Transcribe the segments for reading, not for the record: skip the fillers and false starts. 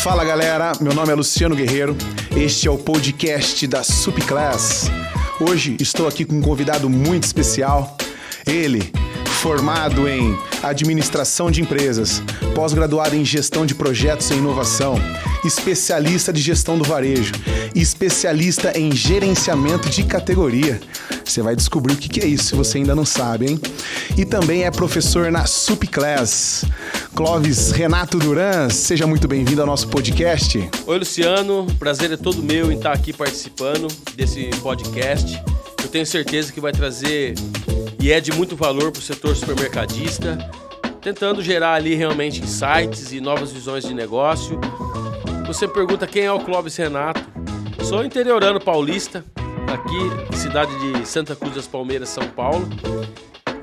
Fala galera, meu nome é Luciano Guerreiro, este é o podcast da Supclass. Hoje estou aqui com um convidado muito especial, ele, formado em administração de empresas, pós-graduado em gestão de projetos e inovação, especialista de gestão do varejo e especialista em gerenciamento de categoria. Você vai descobrir o que é isso se você ainda não sabe, hein? E também é professor na Supclass. Clóvis Renato Duran, seja muito bem-vindo ao nosso podcast. Oi, Luciano. Prazer é todo meu em estar aqui participando desse podcast. Eu tenho certeza que vai trazer e é de muito valor para o setor supermercadista, tentando gerar ali realmente insights e novas visões de negócio. Você pergunta quem é o Clóvis Renato. Sou interiorano paulista, aqui, cidade de Santa Cruz das Palmeiras, São Paulo.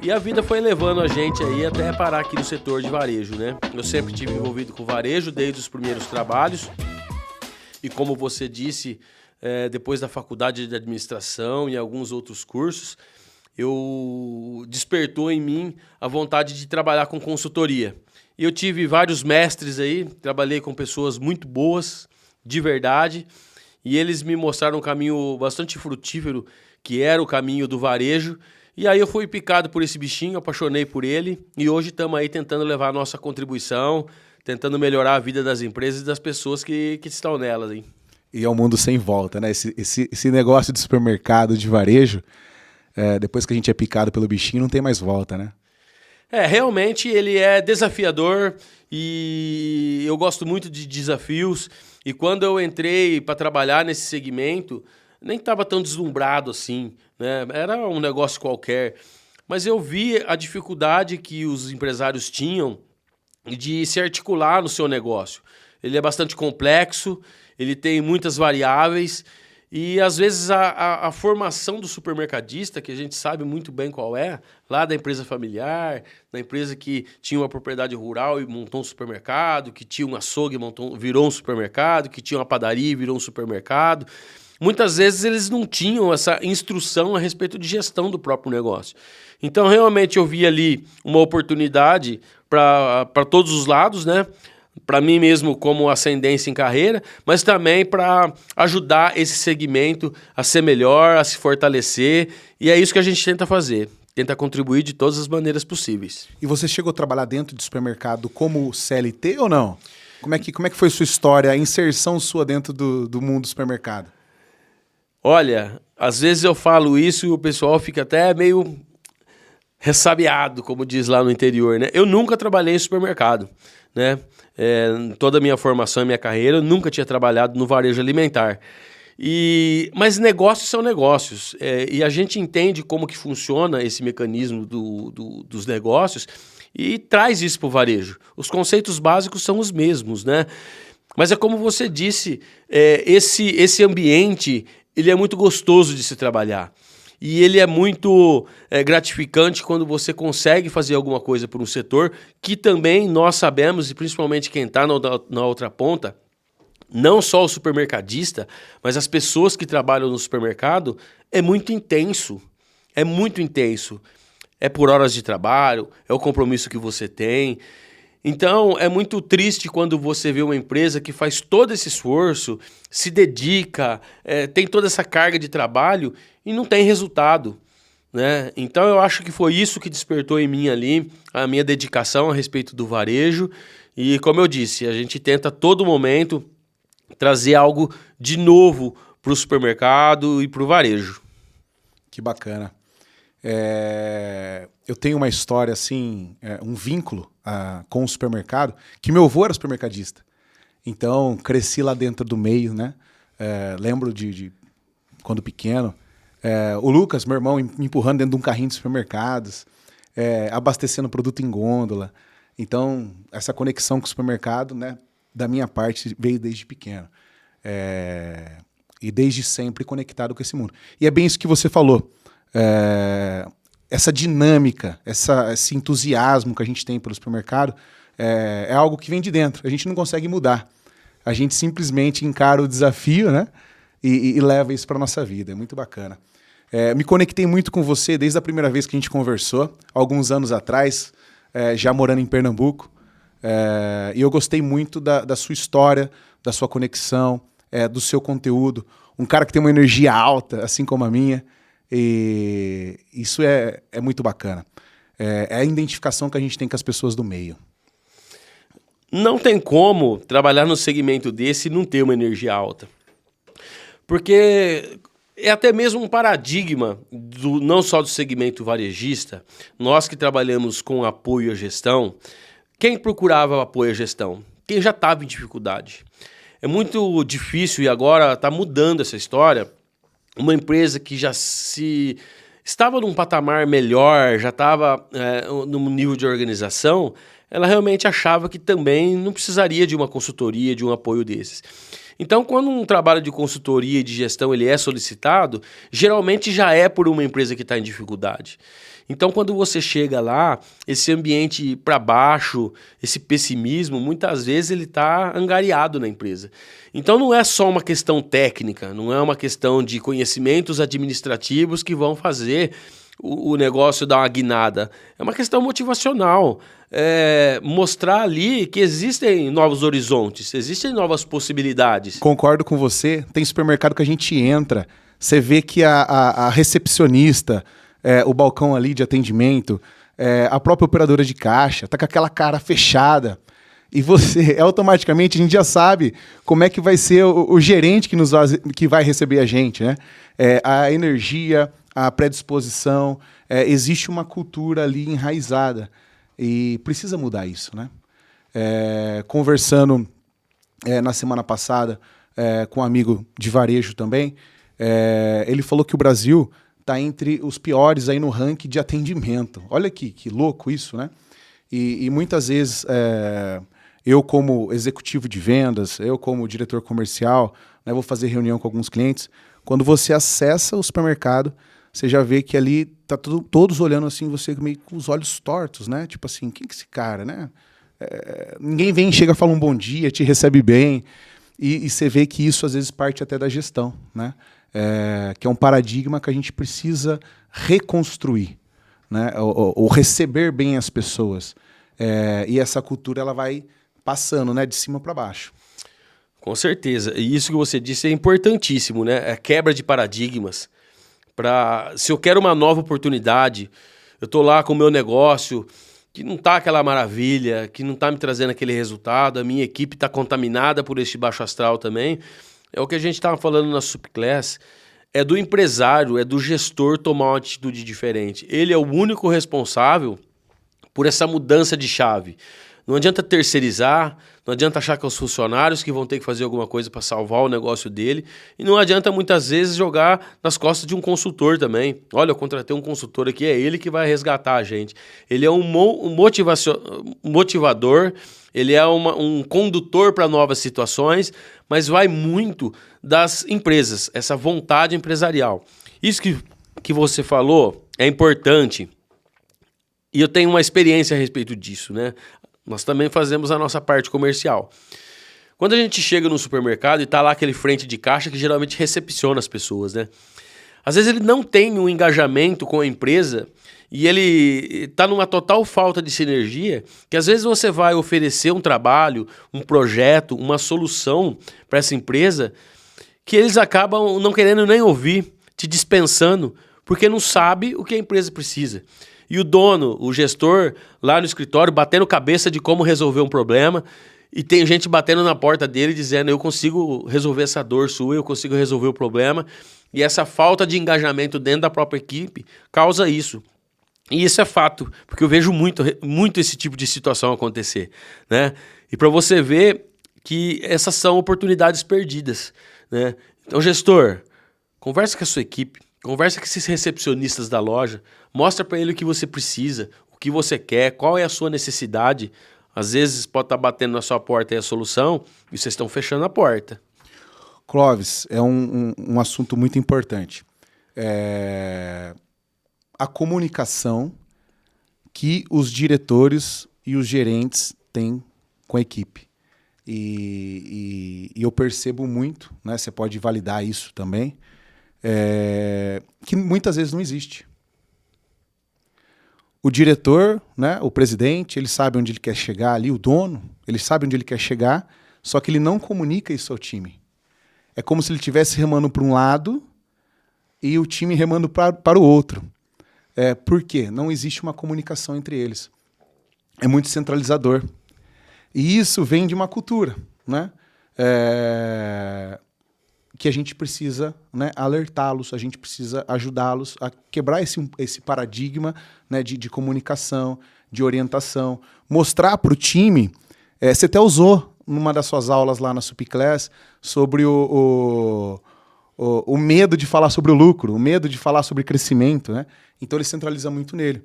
E a vida foi levando a gente aí até parar aqui no setor de varejo, né? Eu sempre estive envolvido com varejo desde os primeiros trabalhos. E como você disse, depois da faculdade de administração e alguns outros cursos, despertou em mim a vontade de trabalhar com consultoria. E eu tive vários mestres aí, trabalhei com pessoas muito boas, de verdade, e eles me mostraram um caminho bastante frutífero, que era o caminho do varejo. E aí eu fui picado por esse bichinho, apaixonei por ele, e hoje estamos aí tentando levar a nossa contribuição, tentando melhorar a vida das empresas e das pessoas que estão nelas, hein? E é um mundo sem volta, né? Esse negócio de supermercado, de varejo, depois que a gente é picado pelo bichinho, não tem mais volta, né? Realmente ele é desafiador e eu gosto muito de desafios. E quando eu entrei para trabalhar nesse segmento, nem estava tão deslumbrado assim, né? Era um negócio qualquer. Mas eu vi a dificuldade que os empresários tinham de se articular no seu negócio. Ele é bastante complexo, ele tem muitas variáveis. E, às vezes, a formação do supermercadista, que a gente sabe muito bem qual é, lá da empresa familiar, da empresa que tinha uma propriedade rural e montou um supermercado, que tinha um açougue e virou um supermercado, que tinha uma padaria e virou um supermercado. Muitas vezes eles não tinham essa instrução a respeito de gestão do próprio negócio. Então, realmente, eu vi ali uma oportunidade para todos os lados, né? Para mim mesmo como ascendência em carreira, mas também para ajudar esse segmento a ser melhor, a se fortalecer, e é isso que a gente tenta fazer, tenta contribuir de todas as maneiras possíveis. E você chegou a trabalhar dentro de supermercado como CLT ou não? Como é que foi a sua história, a inserção sua dentro do mundo do supermercado? Olha, às vezes eu falo isso e o pessoal fica até meio ressabiado, como diz lá no interior, né? Eu nunca trabalhei em supermercado, né? Toda a minha formação e minha carreira, eu nunca tinha trabalhado no varejo alimentar. Mas negócios são negócios. E a gente entende como que funciona esse mecanismo dos negócios e traz isso para o varejo. Os conceitos básicos são os mesmos, né? Mas é como você disse, esse ambiente ele é muito gostoso de se trabalhar. E ele é muito gratificante quando você consegue fazer alguma coisa por um setor que também nós sabemos, e principalmente quem está na outra ponta, não só o supermercadista, mas as pessoas que trabalham no supermercado, é muito intenso. É muito intenso. É por horas de trabalho, é o compromisso que você tem. Então, é muito triste quando você vê uma empresa que faz todo esse esforço, se dedica, tem toda essa carga de trabalho e não tem resultado, né? Então, eu acho que foi isso que despertou em mim ali a minha dedicação a respeito do varejo. E, como eu disse, a gente tenta a todo momento trazer algo de novo para o supermercado e para o varejo. Que bacana. Eu tenho uma história, assim, um vínculo com o supermercado, que meu avô era supermercadista. Então, cresci lá dentro do meio, né? Lembro de quando pequeno, o Lucas, meu irmão, me empurrando dentro de um carrinho de supermercados, abastecendo produto em gôndola. Então, essa conexão com o supermercado, né, da minha parte, veio desde pequeno. E desde sempre conectado com esse mundo. E é bem isso que você falou. Essa dinâmica, esse entusiasmo que a gente tem pelo supermercado é algo que vem de dentro. A gente não consegue mudar. A gente simplesmente encara o desafio, né? E leva isso para a nossa vida. É muito bacana. Me conectei muito com você desde a primeira vez que a gente conversou, alguns anos atrás, já morando em Pernambuco. E eu gostei muito da sua história, da sua conexão, do seu conteúdo. Um cara que tem uma energia alta, assim como a minha. E isso é muito bacana. É a identificação que a gente tem com as pessoas do meio. Não tem como trabalhar no segmento desse e não ter uma energia alta. Porque é até mesmo um paradigma, não só do segmento varejista, nós que trabalhamos com apoio à gestão, quem procurava apoio à gestão? Quem já estava em dificuldade. É muito difícil, e agora está mudando essa história, uma empresa que já estava num patamar melhor, já estava num nível de organização, ela realmente achava que também não precisaria de uma consultoria, de um apoio desses. Então, quando um trabalho de consultoria e de gestão ele é solicitado, geralmente já é por uma empresa que está em dificuldade. Então, quando você chega lá, esse ambiente para baixo, esse pessimismo, muitas vezes ele está angariado na empresa. Então, não é só uma questão técnica, não é uma questão de conhecimentos administrativos que vão fazer o negócio dar uma guinada. É uma questão motivacional. Mostrar ali que existem novos horizontes, existem novas possibilidades. Concordo com você. Tem supermercado que a gente entra, você vê que a recepcionista, o balcão ali de atendimento, a própria operadora de caixa, tá com aquela cara fechada. E você, automaticamente, a gente já sabe como é que vai ser o gerente que vai receber a gente, né? A energia, a predisposição, existe uma cultura ali enraizada. E precisa mudar isso, né? Conversando na semana passada com um amigo de varejo também, ele falou que o Brasil está entre os piores aí no ranking de atendimento. Olha que louco isso, né? E muitas vezes eu como executivo de vendas, eu como diretor comercial, né, vou fazer reunião com alguns clientes, quando você acessa o supermercado, você já vê que ali tá todos olhando assim, você meio com os olhos tortos, né? Tipo assim, quem que é esse cara, né? Ninguém chega, fala um bom dia, te recebe bem, e você vê que isso às vezes parte até da gestão, né? Que é um paradigma que a gente precisa reconstruir, né? Ou receber bem as pessoas. E essa cultura ela vai passando, né, de cima para baixo. Com certeza. E isso que você disse é importantíssimo, né? É quebra de paradigmas. Se eu quero uma nova oportunidade, eu estou lá com o meu negócio, que não está aquela maravilha, que não está me trazendo aquele resultado, a minha equipe está contaminada por este baixo astral também. É o que a gente estava falando na Subclass, é do empresário, é do gestor tomar uma atitude diferente. Ele é o único responsável por essa mudança de chave. Não adianta terceirizar, não adianta achar que é os funcionários que vão ter que fazer alguma coisa para salvar o negócio dele, e não adianta muitas vezes jogar nas costas de um consultor também. Olha, eu contratei um consultor aqui, é ele que vai resgatar a gente. Ele é um motivador, ele é um condutor para novas situações, mas vai muito das empresas, essa vontade empresarial. Isso que você falou é importante, e eu tenho uma experiência a respeito disso, né? Nós também fazemos a nossa parte comercial. Quando a gente chega no supermercado e está lá aquele frente de caixa que geralmente recepciona as pessoas, né? Às vezes ele não tem um engajamento com a empresa e ele está numa total falta de sinergia, que às vezes você vai oferecer um trabalho, um projeto, uma solução para essa empresa que eles acabam não querendo nem ouvir, te dispensando, porque não sabe o que a empresa precisa. E o dono, o gestor, lá no escritório, batendo cabeça de como resolver um problema, e tem gente batendo na porta dele dizendo, eu consigo resolver essa dor sua, eu consigo resolver o problema, e essa falta de engajamento dentro da própria equipe causa isso. E isso é fato, porque eu vejo muito esse tipo de situação acontecer, né? E para você ver que essas são oportunidades perdidas, né? Então, gestor, conversa com a sua equipe, conversa com esses recepcionistas da loja, mostra para ele o que você precisa, o que você quer, qual é a sua necessidade. Às vezes pode estar batendo na sua porta aí a solução e vocês estão fechando a porta. Clóvis, é um assunto muito importante. A comunicação que os diretores e os gerentes têm com a equipe. E eu percebo muito, né? Você pode validar isso também, que muitas vezes não existe. O diretor, né, o presidente, ele sabe onde ele quer chegar ali, o dono, ele sabe onde ele quer chegar, só que ele não comunica isso ao time. É como se ele estivesse remando para um lado e o time remando para o outro. Por quê? Não existe uma comunicação entre eles. É muito centralizador. E isso vem de uma cultura, né? Que a gente precisa, né, alertá-los, a gente precisa ajudá-los a quebrar esse paradigma, né, de comunicação, de orientação, mostrar para o time. Você até usou numa das suas aulas lá na Supiclass sobre o medo de falar sobre o lucro, o medo de falar sobre crescimento, né? Então ele centraliza muito nele.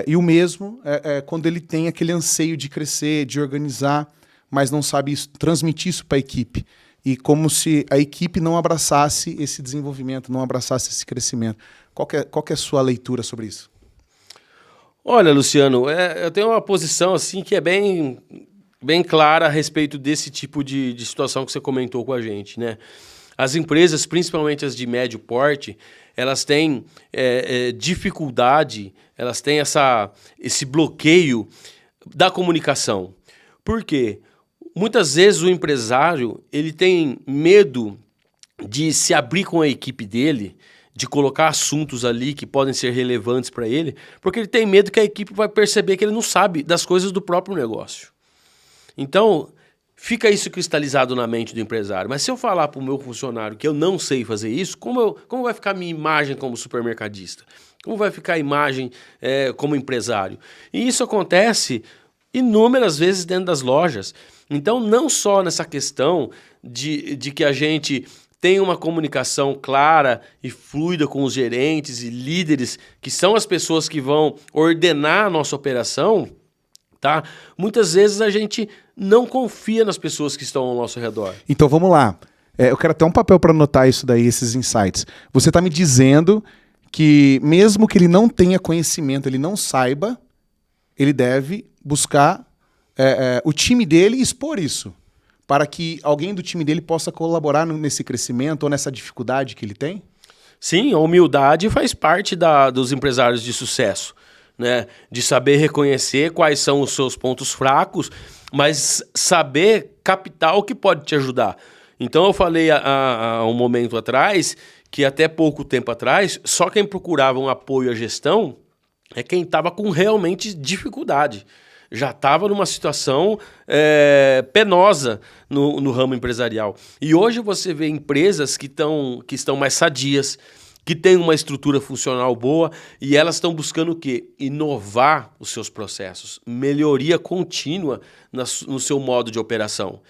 E o mesmo quando ele tem aquele anseio de crescer, de organizar, mas não sabe transmitir isso para a equipe. E como se a equipe não abraçasse esse desenvolvimento, não abraçasse esse crescimento. Qual que é a sua leitura sobre isso? Olha, Luciano, eu tenho uma posição assim que é bem clara a respeito desse tipo de situação que você comentou com a gente, né? As empresas, principalmente as de médio porte, elas têm dificuldade, elas têm esse bloqueio da comunicação. Por quê? Muitas vezes o empresário ele tem medo de se abrir com a equipe dele, de colocar assuntos ali que podem ser relevantes para ele, porque ele tem medo que a equipe vai perceber que ele não sabe das coisas do próprio negócio. Então, fica isso cristalizado na mente do empresário. Mas se eu falar para o meu funcionário que eu não sei fazer isso, como vai ficar a minha imagem como supermercadista? Como vai ficar a imagem como empresário? E isso acontece inúmeras vezes dentro das lojas. Então, não só nessa questão de que a gente tem uma comunicação clara e fluida com os gerentes e líderes, que são as pessoas que vão ordenar a nossa operação, tá? Muitas vezes a gente não confia nas pessoas que estão ao nosso redor. Então, vamos lá. Eu quero até um papel para anotar isso daí, esses insights. Você está me dizendo que mesmo que ele não tenha conhecimento, ele não saiba, ele deve buscar o time dele e expor isso, para que alguém do time dele possa colaborar nesse crescimento ou nessa dificuldade que ele tem? Sim, a humildade faz parte dos empresários de sucesso, né? De saber reconhecer quais são os seus pontos fracos, mas saber captar o que pode te ajudar. Então eu falei há um momento atrás que até pouco tempo atrás, só quem procurava um apoio à gestão é quem estava com realmente dificuldade. Já estava numa situação penosa no ramo empresarial. E hoje você vê empresas que estão mais sadias, que têm uma estrutura funcional boa e elas estão buscando o quê? Inovar os seus processos, melhoria contínua no seu modo de operação.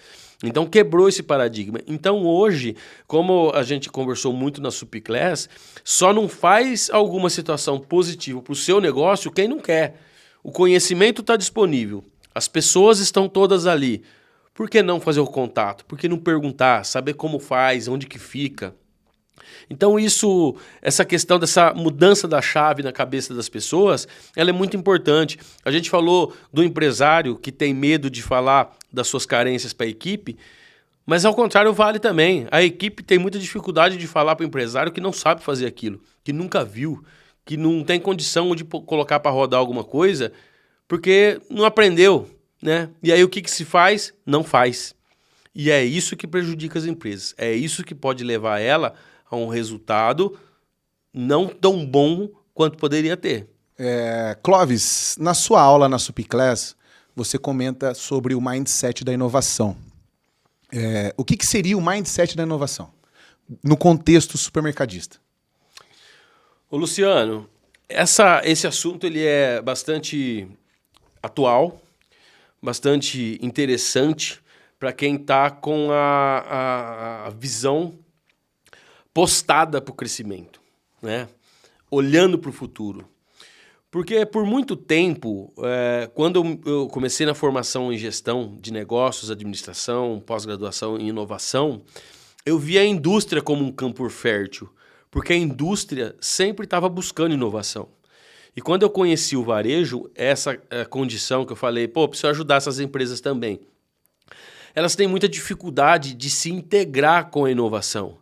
Então quebrou esse paradigma. Então hoje, como a gente conversou muito na Supiclass, só não faz alguma situação positiva para o seu negócio quem não quer. O conhecimento está disponível, as pessoas estão todas ali. Por que não fazer o contato? Por que não perguntar, saber como faz, onde que fica? Então essa questão dessa mudança da chave na cabeça das pessoas, ela é muito importante. A gente falou do empresário que tem medo de falar das suas carências para a equipe, mas ao contrário vale também. A equipe tem muita dificuldade de falar para o empresário que não sabe fazer aquilo, que nunca viu, que não tem condição de colocar para rodar alguma coisa, porque não aprendeu, né? E aí o que se faz? Não faz. E é isso que prejudica as empresas. É isso que pode levar ela a um resultado não tão bom quanto poderia ter. Clóvis, na sua aula na Supiclass, você comenta sobre o mindset da inovação. O que seria o mindset da inovação no contexto supermercadista? Ô Luciano, esse assunto ele é bastante atual, bastante interessante para quem está com a visão postada para o crescimento, né? Olhando para o futuro. Porque por muito tempo, quando eu comecei na formação em gestão de negócios, administração, pós-graduação em inovação, eu via a indústria como um campo fértil, porque a indústria sempre estava buscando inovação. E quando eu conheci o varejo, essa condição que eu falei, preciso ajudar essas empresas também. Elas têm muita dificuldade de se integrar com a inovação.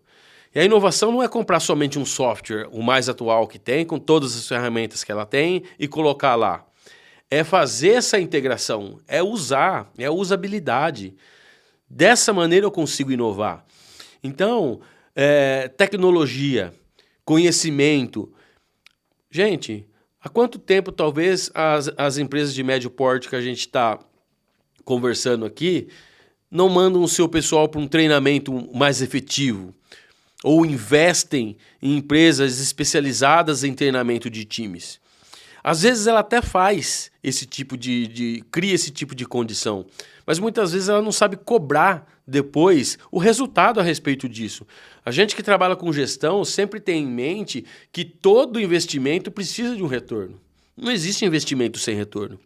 E a inovação não é comprar somente um software, o mais atual que tem, com todas as ferramentas que ela tem, e colocar lá. É fazer essa integração, é usar, é a usabilidade. Dessa maneira eu consigo inovar. Então, tecnologia, conhecimento. Gente, há quanto tempo talvez as empresas de médio porte que a gente está conversando aqui não mandam o seu pessoal para um treinamento mais efetivo? Ou investem em empresas especializadas em treinamento de times? Às vezes ela até faz esse tipo cria esse tipo de condição, mas muitas vezes ela não sabe cobrar depois o resultado a respeito disso. A gente que trabalha com gestão sempre tem em mente que todo investimento precisa de um retorno. Não existe investimento sem retorno.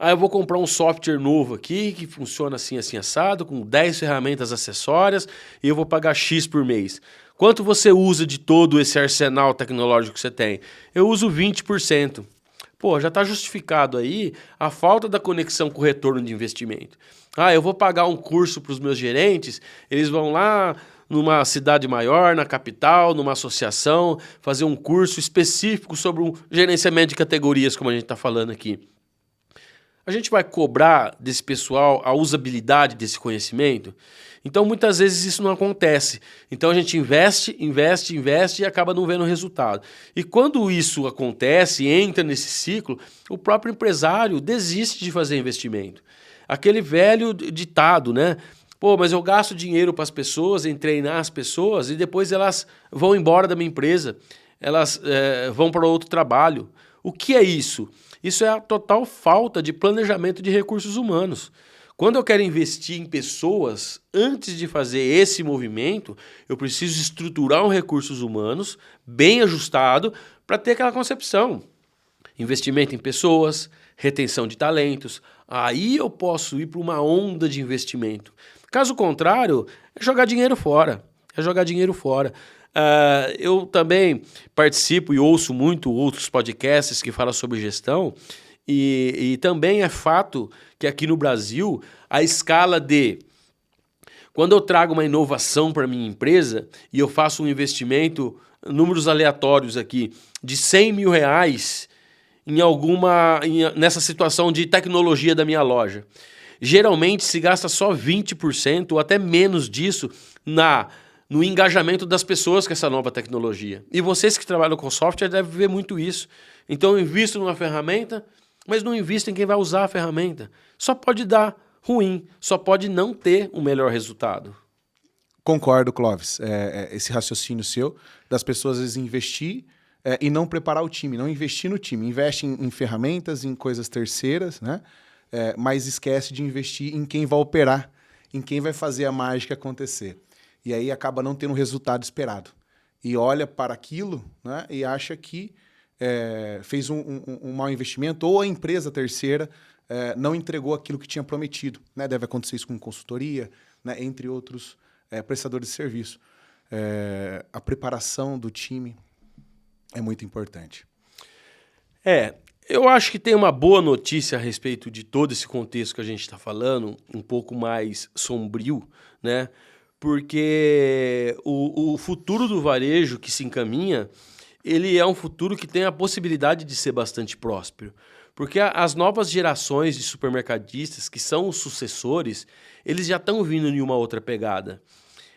Eu vou comprar um software novo aqui que funciona assim, assim, assado, com 10 ferramentas acessórias e eu vou pagar X por mês. Quanto você usa de todo esse arsenal tecnológico que você tem? Eu uso 20%. Pô, já está justificado aí a falta da conexão com o retorno de investimento. Eu vou pagar um curso para os meus gerentes, eles vão lá numa cidade maior, na capital, numa associação, fazer um curso específico sobre um gerenciamento de categorias, como a gente está falando aqui. A gente vai cobrar desse pessoal a usabilidade desse conhecimento? Então, muitas vezes isso não acontece. Então, a gente investe e acaba não vendo resultado. E quando isso acontece, entra nesse ciclo, o próprio empresário desiste de fazer investimento. Aquele velho ditado, né? Pô, mas eu gasto dinheiro para as pessoas, em treinar as pessoas, e depois elas vão embora da minha empresa. Elas vão para outro trabalho. O que é isso? Isso é a total falta de planejamento de recursos humanos. Quando eu quero investir em pessoas, antes de fazer esse movimento, eu preciso estruturar um recursos humanos bem ajustado para ter aquela concepção. Investimento em pessoas, retenção de talentos. Aí eu posso ir para uma onda de investimento. Caso contrário, é jogar dinheiro fora. Eu também participo e ouço muito outros podcasts que falam sobre gestão e também é fato que aqui no Brasil a escala de quando eu trago uma inovação para minha empresa e eu faço um investimento, números aleatórios aqui, de R$100 mil nessa situação de tecnologia da minha loja. Geralmente se gasta só 20% ou até menos disso no engajamento das pessoas com essa nova tecnologia. E vocês que trabalham com software devem ver muito isso. Então eu invisto numa ferramenta, mas não invisto em quem vai usar a ferramenta. Só pode dar ruim, só pode não ter um melhor resultado. Concordo, Clóvis. Esse raciocínio seu das pessoas às vezes investir e não preparar o time, não investir no time. Investe em ferramentas, em coisas terceiras, né? Mas esquece de investir em quem vai operar, em quem vai fazer a mágica acontecer. E aí acaba não tendo o resultado esperado. E olha para aquilo, né, e acha que fez um mau investimento, ou a empresa terceira não entregou aquilo que tinha prometido. Né? Deve acontecer isso com consultoria, né, entre outros prestadores de serviço. A preparação do time é muito importante. Eu acho que tem uma boa notícia a respeito de todo esse contexto que a gente está falando, um pouco mais sombrio, né? Porque o futuro do varejo que se encaminha, ele é um futuro que tem a possibilidade de ser bastante próspero. Porque as novas gerações de supermercadistas, que são os sucessores, eles já estão vindo em uma outra pegada.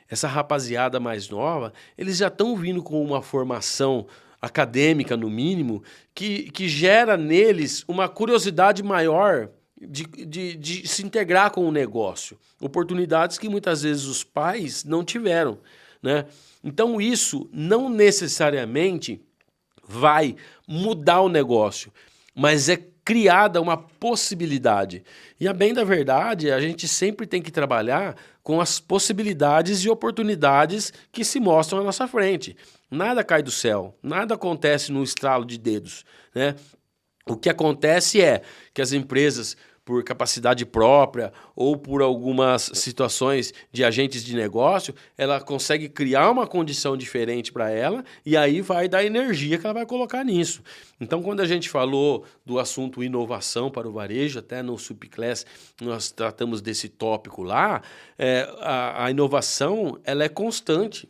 Essa rapaziada mais nova, eles já estão vindo com uma formação acadêmica, no mínimo, que gera neles uma curiosidade maior de se integrar com o negócio. Oportunidades que muitas vezes os pais não tiveram, né? Então isso não necessariamente vai mudar o negócio, mas é criada uma possibilidade. E a bem da verdade, a gente sempre tem que trabalhar com as possibilidades e oportunidades que se mostram à nossa frente. Nada cai do céu, nada acontece no estralo de dedos, né? O que acontece é que as empresas, por capacidade própria ou por algumas situações de agentes de negócio, ela consegue criar uma condição diferente para ela e aí vai dar energia que ela vai colocar nisso. Então, quando a gente falou do assunto inovação para o varejo, até no Subclass nós tratamos desse tópico lá, a inovação ela é constante.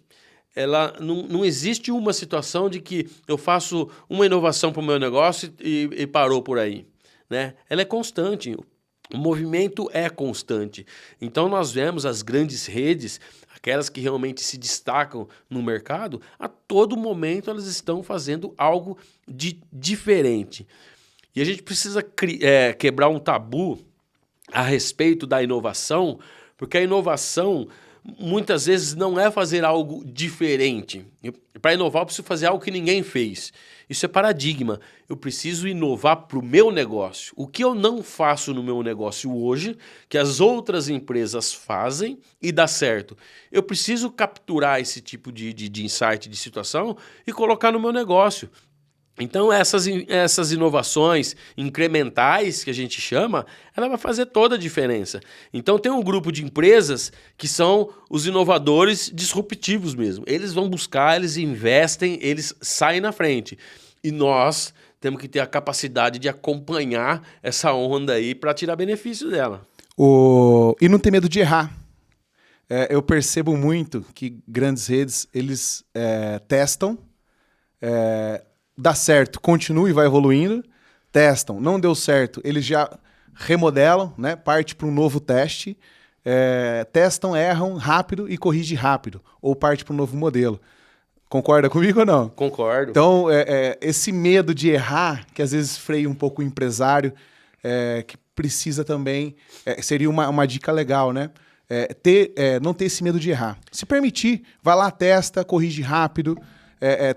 não existe uma situação de que eu faço uma inovação para o meu negócio e parou por aí, né? Ela é constante. O movimento é constante. Então, nós vemos as grandes redes, aquelas que realmente se destacam no mercado, a todo momento elas estão fazendo algo de diferente. E a gente precisa quebrar um tabu a respeito da inovação, porque a inovação muitas vezes não é fazer algo diferente. Para inovar, eu preciso fazer algo que ninguém fez. Isso é paradigma. Eu preciso inovar para o meu negócio. O que eu não faço no meu negócio hoje, que as outras empresas fazem e dá certo. Eu preciso capturar esse tipo de insight, de situação e colocar no meu negócio. Então, essas inovações incrementais, que a gente chama, ela vai fazer toda a diferença. Então, tem um grupo de empresas que são os inovadores disruptivos mesmo. Eles vão buscar, eles investem, eles saem na frente. E nós temos que ter a capacidade de acompanhar essa onda aí para tirar benefício dela. E não ter medo de errar. Eu percebo muito que grandes redes, eles testam, dá certo, continua e vai evoluindo, testam, não deu certo, eles já remodelam, né? Parte para um novo teste, testam, erram rápido e corrige rápido, ou parte para um novo modelo. Concorda comigo ou não? Concordo. Então, esse medo de errar, que às vezes freia um pouco o empresário, que precisa também, seria uma dica legal, né? Não ter esse medo de errar. Se permitir, vai lá, testa, corrige rápido,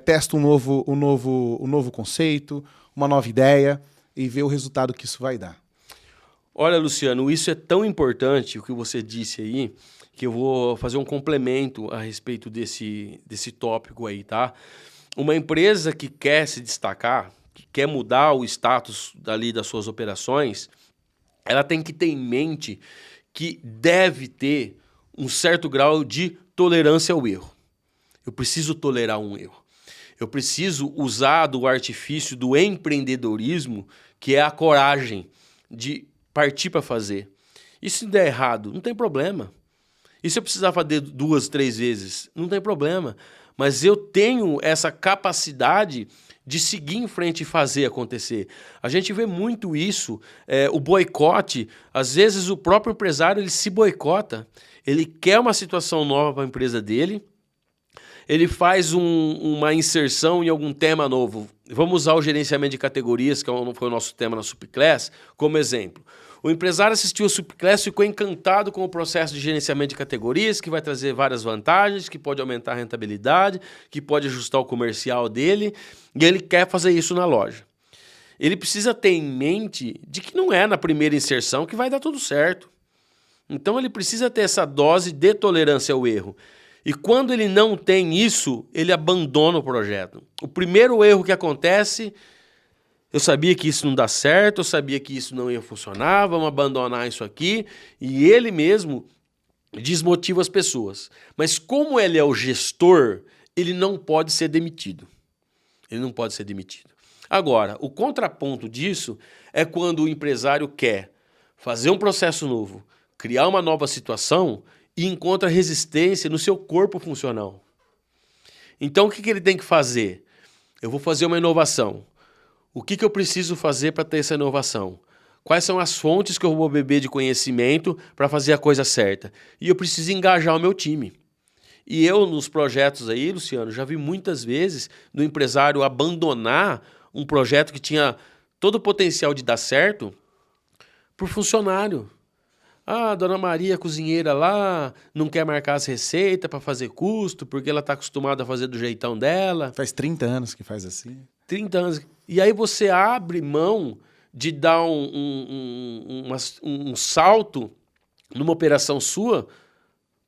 testa um novo conceito, uma nova ideia e vê o resultado que isso vai dar. Olha, Luciano, isso é tão importante, o que você disse aí, que eu vou fazer um complemento a respeito desse tópico aí, tá? Uma empresa que quer se destacar, que quer mudar o status ali das suas operações, ela tem que ter em mente que deve ter um certo grau de tolerância ao erro. Eu preciso tolerar um erro. Eu preciso usar do artifício do empreendedorismo, que é a coragem de partir para fazer. E se der errado, não tem problema. E se eu precisar fazer 2, 3 vezes, não tem problema. Mas eu tenho essa capacidade de seguir em frente e fazer acontecer. A gente vê muito isso, o boicote. Às vezes o próprio empresário ele se boicota. Ele quer uma situação nova para a empresa dele, ele faz uma inserção em algum tema novo. Vamos usar o gerenciamento de categorias, que foi o nosso tema na Subclass, como exemplo. O empresário assistiu a Subclass e ficou encantado com o processo de gerenciamento de categorias, que vai trazer várias vantagens, que pode aumentar a rentabilidade, que pode ajustar o comercial dele, e ele quer fazer isso na loja. Ele precisa ter em mente de que não é na primeira inserção que vai dar tudo certo. Então ele precisa ter essa dose de tolerância ao erro. E quando ele não tem isso, ele abandona o projeto. O primeiro erro que acontece, eu sabia que isso não dá certo, eu sabia que isso não ia funcionar, vamos abandonar isso aqui. E ele mesmo desmotiva as pessoas. Mas como ele é o gestor, ele não pode ser demitido. Ele não pode ser demitido. Agora, o contraponto disso é quando o empresário quer fazer um processo novo, criar uma nova situação e encontra resistência no seu corpo funcional. Então, o que ele tem que fazer? Eu vou fazer uma inovação. O que eu preciso fazer para ter essa inovação? Quais são as fontes que eu vou beber de conhecimento para fazer a coisa certa? E eu preciso engajar o meu time. E eu, nos projetos aí, Luciano, já vi muitas vezes do empresário abandonar um projeto que tinha todo o potencial de dar certo por funcionário. Ah, a dona Maria, cozinheira lá, não quer marcar as receitas para fazer custo, porque ela está acostumada a fazer do jeitão dela. Faz 30 anos que faz assim. 30 anos. E aí você abre mão de dar um salto numa operação sua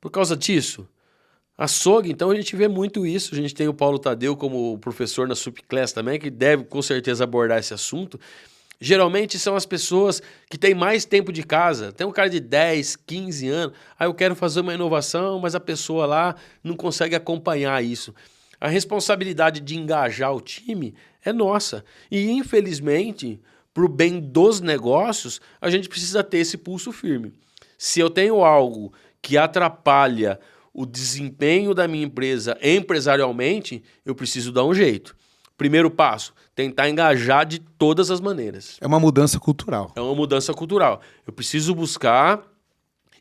por causa disso. Açougue, então a gente vê muito isso. A gente tem o Paulo Tadeu como professor na Subclass também, que deve com certeza abordar esse assunto. Geralmente são as pessoas que têm mais tempo de casa. Tem um cara de 10, 15 anos. Eu quero fazer uma inovação, mas a pessoa lá não consegue acompanhar isso. A responsabilidade de engajar o time é nossa. E, infelizmente, para o bem dos negócios, a gente precisa ter esse pulso firme. Se eu tenho algo que atrapalha o desempenho da minha empresa empresarialmente, eu preciso dar um jeito. Primeiro passo, tentar engajar de todas as maneiras. É uma mudança cultural. É uma mudança cultural. Eu preciso buscar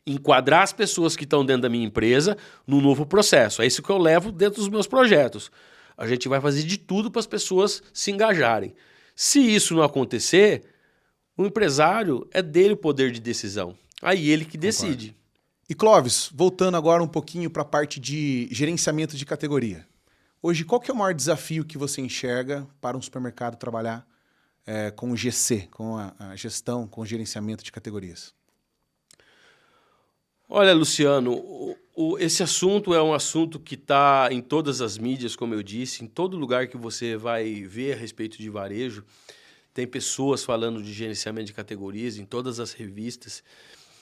enquadrar as pessoas que estão dentro da minha empresa num novo processo. É isso que eu levo dentro dos meus projetos. A gente vai fazer de tudo para as pessoas se engajarem. Se isso não acontecer, o empresário é dele o poder de decisão. Aí ele que decide. E Clóvis, voltando agora um pouquinho para a parte de gerenciamento de categoria. Hoje, qual que é o maior desafio que você enxerga para um supermercado trabalhar com o GC, com a gestão, com o gerenciamento de categorias? Olha, Luciano, esse assunto é um assunto que está em todas as mídias, como eu disse, em todo lugar que você vai ver a respeito de varejo, tem pessoas falando de gerenciamento de categorias em todas as revistas,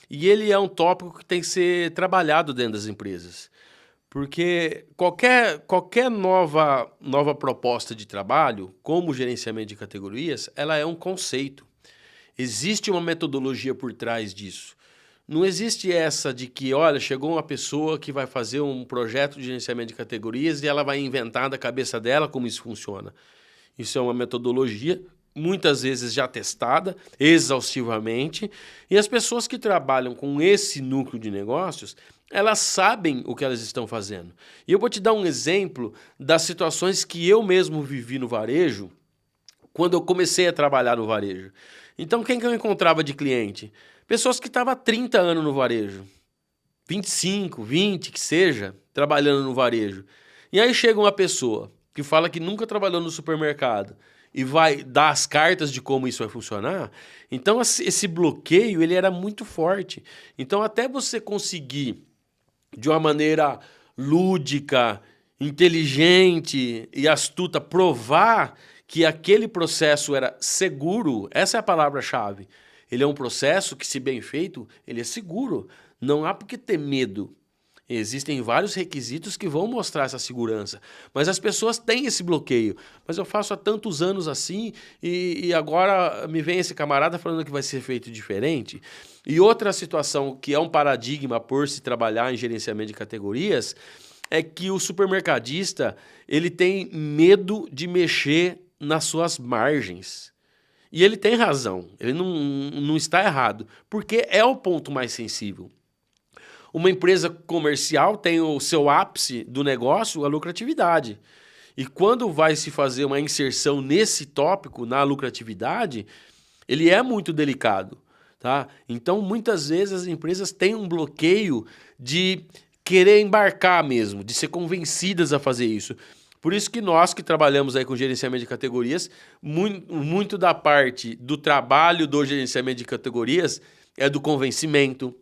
e ele é um tópico que tem que ser trabalhado dentro das empresas, porque qualquer nova proposta de trabalho, como gerenciamento de categorias, ela é um conceito. Existe uma metodologia por trás disso. Não existe essa de que, olha, chegou uma pessoa que vai fazer um projeto de gerenciamento de categorias e ela vai inventar da cabeça dela como isso funciona. Isso é uma metodologia, muitas vezes já testada, exaustivamente, e as pessoas que trabalham com esse núcleo de negócios, elas sabem o que elas estão fazendo. E eu vou te dar um exemplo das situações que eu mesmo vivi no varejo, quando eu comecei a trabalhar no varejo. Então, quem que eu encontrava de cliente? Pessoas que estavam há 30 anos no varejo, 25, 20, que seja, trabalhando no varejo. E aí chega uma pessoa que fala que nunca trabalhou no supermercado e vai dar as cartas de como isso vai funcionar. Então, esse bloqueio ele era muito forte. Então, até você conseguir, de uma maneira lúdica, inteligente e astuta, provar que aquele processo era seguro, essa é a palavra-chave. Ele é um processo que, se bem feito, ele é seguro. Não há por que ter medo. Existem vários requisitos que vão mostrar essa segurança. Mas as pessoas têm esse bloqueio. Mas eu faço há tantos anos assim e agora me vem esse camarada falando que vai ser feito diferente. E outra situação que é um paradigma por se trabalhar em gerenciamento de categorias é que o supermercadista ele tem medo de mexer nas suas margens. E ele tem razão, ele não está errado, porque é o ponto mais sensível. Uma empresa comercial tem o seu ápice do negócio, a lucratividade. E quando vai se fazer uma inserção nesse tópico, na lucratividade, ele é muito delicado. Tá? Então, muitas vezes as empresas têm um bloqueio de querer embarcar mesmo, de ser convencidas a fazer isso. Por isso que nós que trabalhamos aí com gerenciamento de categorias, muito da parte do trabalho do gerenciamento de categorias é do convencimento,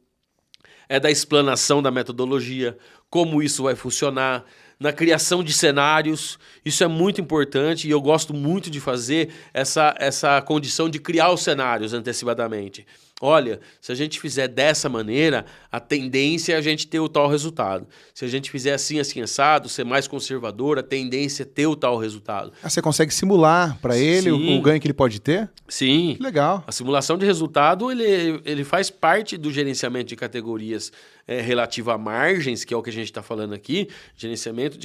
é da explanação da metodologia, como isso vai funcionar, na criação de cenários. Isso é muito importante e eu gosto muito de fazer essa condição de criar os cenários antecipadamente. Olha, se a gente fizer dessa maneira, a tendência é a gente ter o tal resultado. Se a gente fizer assim, assim, assado, ser mais conservador, a tendência é ter o tal resultado. Você consegue simular para ele o ganho que ele pode ter? Sim. Que legal. A simulação de resultado, ele faz parte do gerenciamento de categorias relativo a margens, que é o que a gente está falando aqui, gerenciamento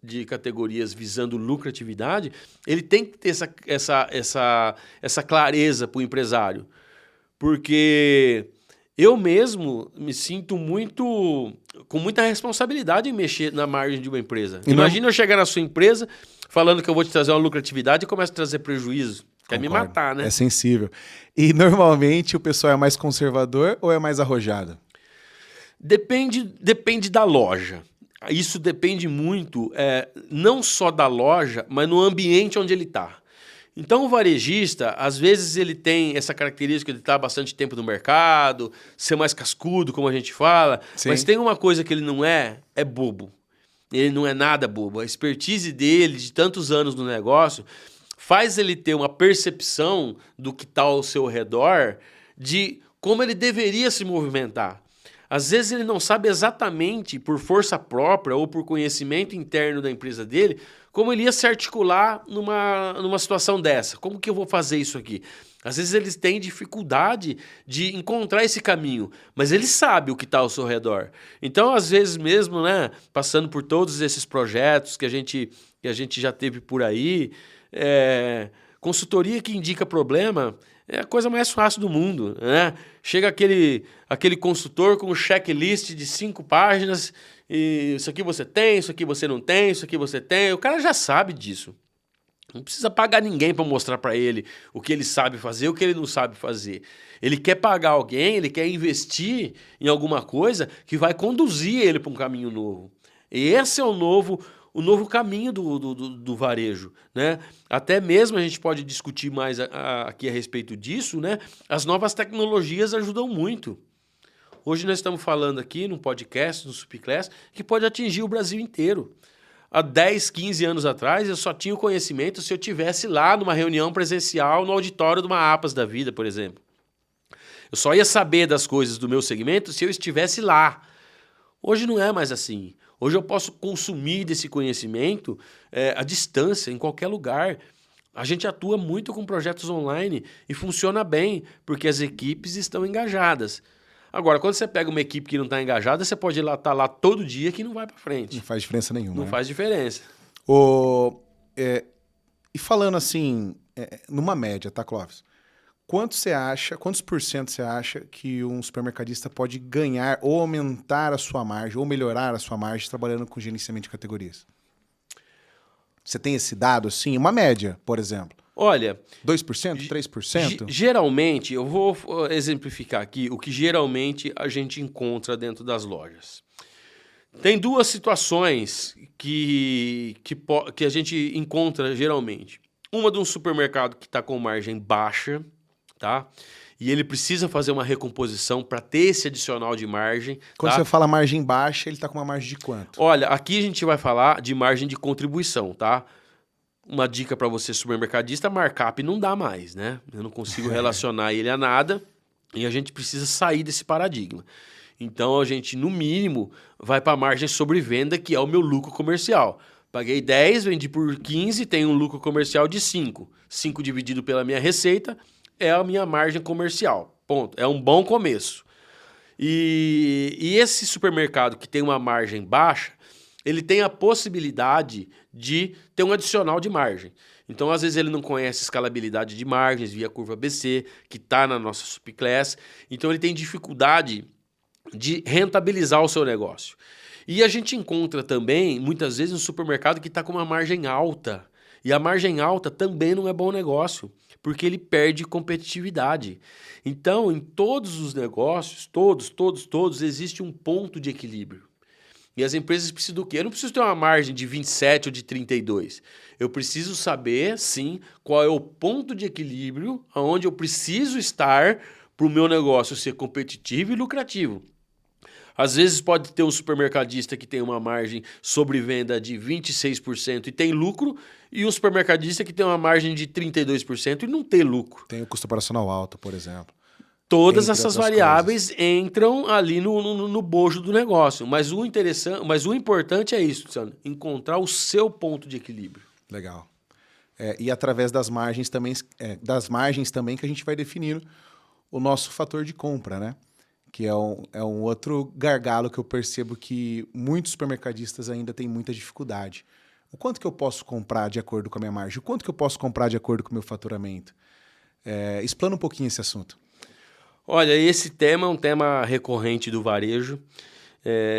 de categorias visando lucratividade, ele tem que ter essa clareza para o empresário. Porque eu mesmo me sinto com muita responsabilidade em mexer na margem de uma empresa. Imagina eu chegar na sua empresa falando que eu vou te trazer uma lucratividade e começo a trazer prejuízo. Quer me matar, né? É sensível. E normalmente o pessoal é mais conservador ou é mais arrojado? Depende da loja. Isso depende muito, não só da loja, mas no ambiente onde ele está. Então o varejista, às vezes ele tem essa característica de estar bastante tempo no mercado, ser mais cascudo, como a gente fala, Sim. Mas tem uma coisa que ele não é bobo. Ele não é nada bobo. A expertise dele, de tantos anos no negócio, faz ele ter uma percepção do que está ao seu redor, de como ele deveria se movimentar. Às vezes ele não sabe exatamente, por força própria ou por conhecimento interno da empresa dele, como ele ia se articular numa situação dessa. Como que eu vou fazer isso aqui? Às vezes eles têm dificuldade de encontrar esse caminho, mas ele sabe o que está ao seu redor. Então, às vezes mesmo, né, passando por todos esses projetos que a gente já teve por aí, consultoria que indica problema é a coisa mais fácil do mundo, né? Chega aquele consultor com um checklist de 5 páginas, e isso aqui você tem, isso aqui você não tem, isso aqui você tem. O cara já sabe disso. Não precisa pagar ninguém para mostrar para ele o que ele sabe fazer, o que ele não sabe fazer. Ele quer pagar alguém, ele quer investir em alguma coisa que vai conduzir ele para um caminho novo. E esse é o novo caminho do varejo, né? Até mesmo a gente pode discutir mais aqui a respeito disso, né? As novas tecnologias ajudam muito. Hoje nós estamos falando aqui num podcast, no Supiclass, que pode atingir o Brasil inteiro. Há 10, 15 anos atrás, eu só tinha o conhecimento se eu tivesse lá numa reunião presencial no auditório de uma APAS da vida, por exemplo. Eu só ia saber das coisas do meu segmento se eu estivesse lá. Hoje não é mais assim. Hoje eu posso consumir desse conhecimento à distância, em qualquer lugar. A gente atua muito com projetos online e funciona bem, porque as equipes estão engajadas. Agora, quando você pega uma equipe que não está engajada, você pode estar lá todo dia que não vai para frente. Não faz diferença nenhuma. Não faz diferença. E falando assim, numa média, tá, Clóvis? Quantos por cento você acha que um supermercadista pode ganhar ou aumentar a sua margem ou melhorar a sua margem trabalhando com gerenciamento de categorias? Você tem esse dado assim? Uma média, por exemplo. Olha... 2%? 3%? Geralmente, eu vou exemplificar aqui o que geralmente a gente encontra dentro das lojas. Tem duas situações que a gente encontra geralmente. Uma de um supermercado que está com margem baixa, tá? E ele precisa fazer uma recomposição para ter esse adicional de margem. Quando tá? você fala margem baixa, ele está com uma margem de quanto? Olha, aqui a gente vai falar de margem de contribuição, tá? Uma dica para você, supermercadista, markup não dá mais, né? Eu não consigo relacionar ele a nada e a gente precisa sair desse paradigma. Então, a gente, no mínimo, vai para a margem sobre venda, que é o meu lucro comercial. Paguei 10, vendi por 15, tenho um lucro comercial de 5. 5 dividido pela minha receita é a minha margem comercial. Ponto. É um bom começo. E esse supermercado que tem uma margem baixa, ele tem a possibilidade de ter um adicional de margem. Então, às vezes, ele não conhece escalabilidade de margens via curva BC, que está na nossa Supiclass. Então, ele tem dificuldade de rentabilizar o seu negócio. E a gente encontra também, muitas vezes, um supermercado que está com uma margem alta. E a margem alta também não é bom negócio, porque ele perde competitividade. Então, em todos os negócios, todos, existe um ponto de equilíbrio. E as empresas precisam do quê? Eu não preciso ter uma margem de 27 ou de 32. Eu preciso saber, sim, qual é o ponto de equilíbrio onde eu preciso estar para o meu negócio ser competitivo e lucrativo. Às vezes pode ter um supermercadista que tem uma margem sobre venda de 26% e tem lucro, e um supermercadista que tem uma margem de 32% e não tem lucro. Tem o custo operacional alto, por exemplo. Todas essas variáveis entram ali no bojo do negócio. Mas o importante é isso, Luciano, encontrar o seu ponto de equilíbrio. Legal. E através das margens também que a gente vai definindo o nosso fator de compra, né? Que é um outro gargalo que eu percebo que muitos supermercadistas ainda têm muita dificuldade. O quanto que eu posso comprar de acordo com a minha margem? O quanto que eu posso comprar de acordo com o meu faturamento? Explana um pouquinho esse assunto. Olha, esse tema é um tema recorrente do varejo.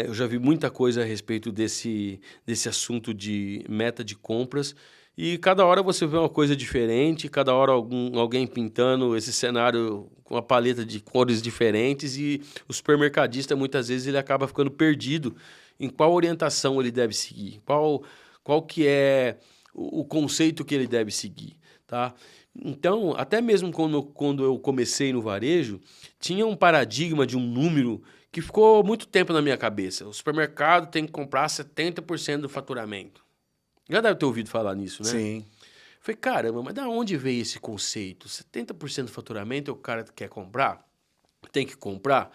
Eu já vi muita coisa a respeito desse assunto de meta de compras. E cada hora você vê uma coisa diferente, cada hora alguém pintando esse cenário com uma paleta de cores diferentes, e o supermercadista, muitas vezes, ele acaba ficando perdido em qual orientação ele deve seguir, qual que é o conceito que ele deve seguir, tá? Então, até mesmo quando eu comecei no varejo, tinha um paradigma de um número que ficou muito tempo na minha cabeça. O supermercado tem que comprar 70% do faturamento. Já deve ter ouvido falar nisso, né? Sim. Falei, caramba, mas da onde veio esse conceito? 70% do faturamento é o cara que quer comprar? Tem que comprar?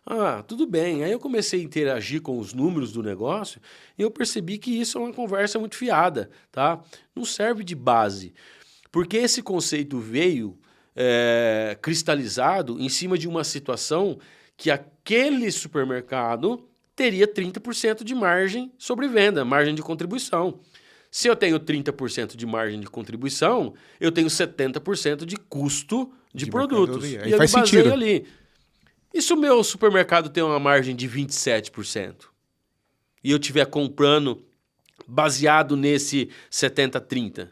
Ah, tudo bem. Aí eu comecei a interagir com os números do negócio e eu percebi que isso é uma conversa muito fiada, tá? Não serve de base. Porque esse conceito veio cristalizado em cima de uma situação que aquele supermercado teria 30% de margem sobre venda, margem de contribuição. Se eu tenho 30% de margem de contribuição, eu tenho 70% de custo de produtos. E eu faz me baseio sentido. ali. E se o meu supermercado tem uma margem de 27%? E eu estiver comprando baseado nesse 70-30%?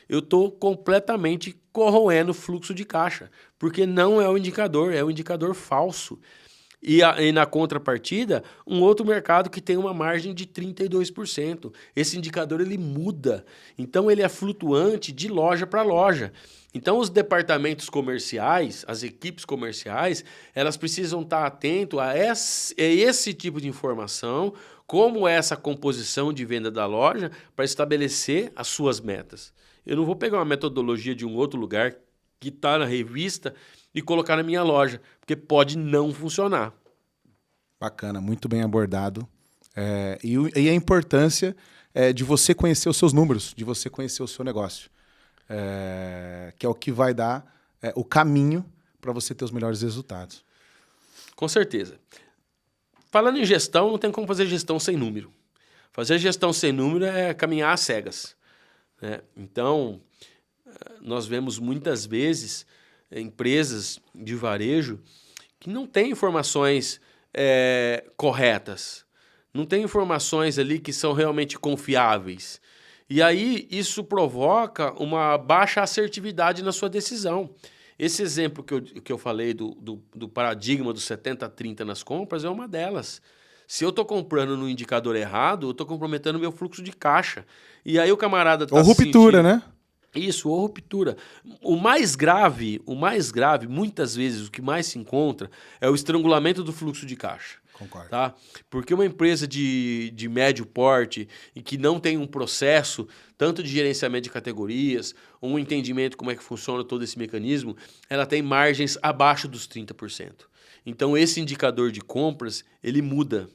Eu estou completamente corroendo o fluxo de caixa, porque não é o indicador, é um indicador falso. E na contrapartida, um outro mercado que tem uma margem de 32%. Esse indicador ele muda, então ele é flutuante de loja para loja. Então os departamentos comerciais, as equipes comerciais, elas precisam estar atentos a esse tipo de informação, como essa composição de venda da loja, para estabelecer as suas metas. Eu não vou pegar uma metodologia de um outro lugar que está na revista e colocar na minha loja, porque pode não funcionar. Bacana, muito bem abordado. E a importância de você conhecer os seus números, de você conhecer o seu negócio, que é o que vai dar o caminho para você ter os melhores resultados. Com certeza. Falando em gestão, não tem como fazer gestão sem número. Fazer gestão sem número é caminhar às cegas. Então, nós vemos muitas vezes empresas de varejo que não têm informações corretas, não tem informações ali que são realmente confiáveis. E aí isso provoca uma baixa assertividade na sua decisão. Esse exemplo que eu falei do paradigma do 70-30 nas compras é uma delas. Se eu estou comprando no indicador errado, eu estou comprometendo o meu fluxo de caixa. E aí o camarada está Ou ruptura, né? Isso, ou ruptura. O mais grave, muitas vezes o que mais se encontra é o estrangulamento do fluxo de caixa. Concordo. Tá? Porque uma empresa de médio porte e que não tem um processo tanto de gerenciamento de categorias, um entendimento como é que funciona todo esse mecanismo, ela tem margens abaixo dos 30%. Então esse indicador de compras, ele muda.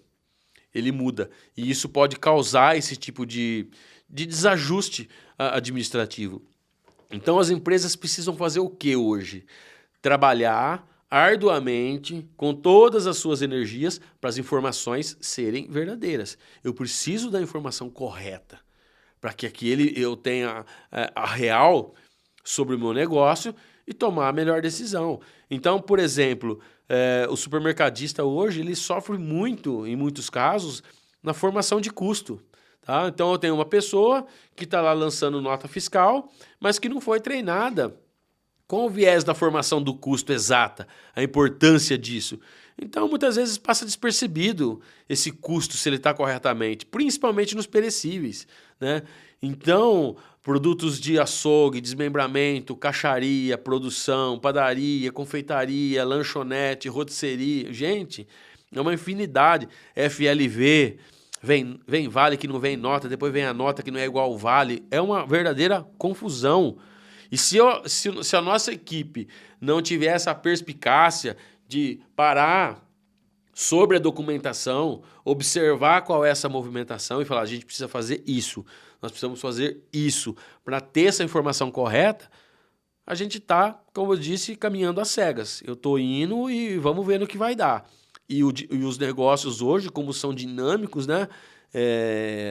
E isso pode causar esse tipo de desajuste administrativo. Então as empresas precisam fazer o que hoje? Trabalhar arduamente, com todas as suas energias, para as informações serem verdadeiras. Eu preciso da informação correta, para que eu tenha a real sobre o meu negócio e tomar a melhor decisão. Então, por exemplo, o supermercadista hoje ele sofre muito, em muitos casos, na formação de custo. Tá? Então, eu tenho uma pessoa que está lá lançando nota fiscal, mas que não foi treinada com o viés da formação do custo exata, a importância disso. Então, muitas vezes passa despercebido esse custo, se ele está corretamente, principalmente nos perecíveis, né? Então, produtos de açougue, desmembramento, caixaria, produção, padaria, confeitaria, lanchonete, rotisserie, gente, é uma infinidade. FLV, vem vale que não vem nota, depois vem a nota que não é igual ao vale. É uma verdadeira confusão. E se a nossa equipe não tiver essa perspicácia de parar sobre a documentação, observar qual é essa movimentação e falar, a gente precisa fazer isso, nós precisamos fazer isso, para ter essa informação correta, a gente está, como eu disse, caminhando às cegas. Eu estou indo e vamos ver no que vai dar. E os negócios hoje, como são dinâmicos, né,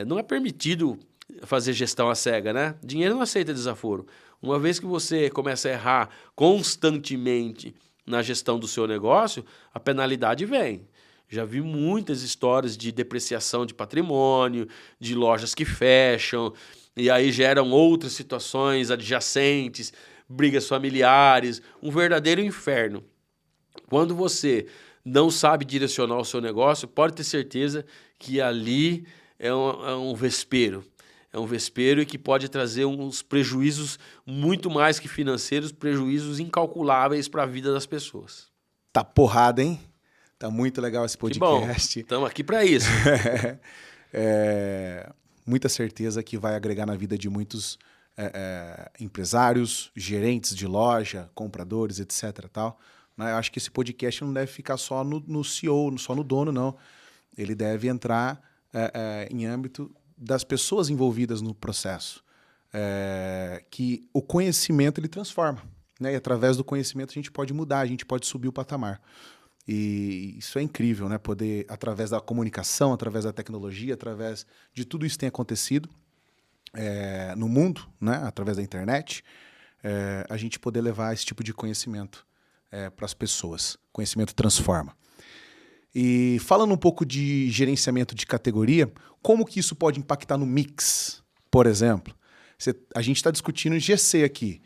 não é permitido fazer gestão à cega, né? Dinheiro não aceita desaforo. Uma vez que você começa a errar constantemente na gestão do seu negócio, a penalidade vem. Já vi muitas histórias de depreciação de patrimônio, de lojas que fecham, e aí geram outras situações adjacentes, brigas familiares, um verdadeiro inferno. Quando você não sabe direcionar o seu negócio, pode ter certeza que ali é um vespeiro. É um vespeiro que pode trazer uns prejuízos muito mais que financeiros, prejuízos incalculáveis para a vida das pessoas. Tá porrada, hein? Tá muito legal esse podcast. Que bom, estamos aqui para isso. Muita certeza que vai agregar na vida de muitos empresários, gerentes de loja, compradores, etc. Tal. Eu acho que esse podcast não deve ficar só no CEO, só no dono, não. Ele deve entrar em âmbito das pessoas envolvidas no processo, que o conhecimento ele transforma, né? E através do conhecimento a gente pode mudar, a gente pode subir o patamar. E isso é incrível, né? Poder, através da comunicação, através da tecnologia, através de tudo isso que tem acontecido no mundo, né? Através da internet, a gente poder levar esse tipo de conhecimento para as pessoas. Conhecimento transforma. E falando um pouco de gerenciamento de categoria, como que isso pode impactar no mix, por exemplo? A gente está discutindo GC aqui,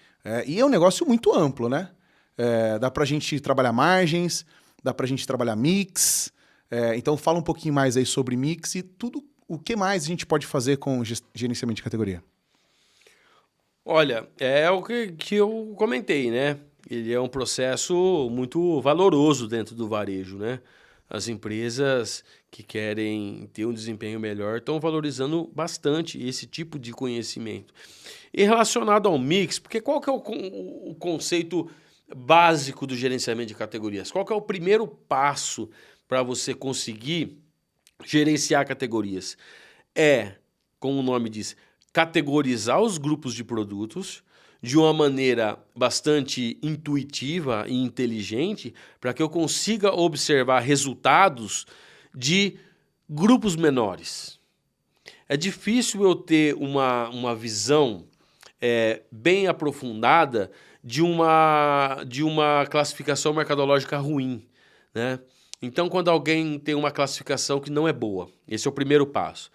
e é um negócio muito amplo, né? Dá para a gente trabalhar margens, dá para a gente trabalhar mix, então fala um pouquinho mais aí sobre mix e tudo o que mais a gente pode fazer com gerenciamento de categoria. Olha, é o que eu comentei, né? Ele é um processo muito valoroso dentro do varejo, né? As empresas que querem ter um desempenho melhor estão valorizando bastante esse tipo de conhecimento. E relacionado ao mix, porque qual que é o conceito básico do gerenciamento de categorias? Qual que é o primeiro passo para você conseguir gerenciar categorias? Como o nome diz, categorizar os grupos de produtos de uma maneira bastante intuitiva e inteligente para que eu consiga observar resultados de grupos menores. É difícil eu ter uma visão bem aprofundada de uma classificação mercadológica ruim, né? Então, quando alguém tem uma classificação que não é boa, esse é o primeiro passo,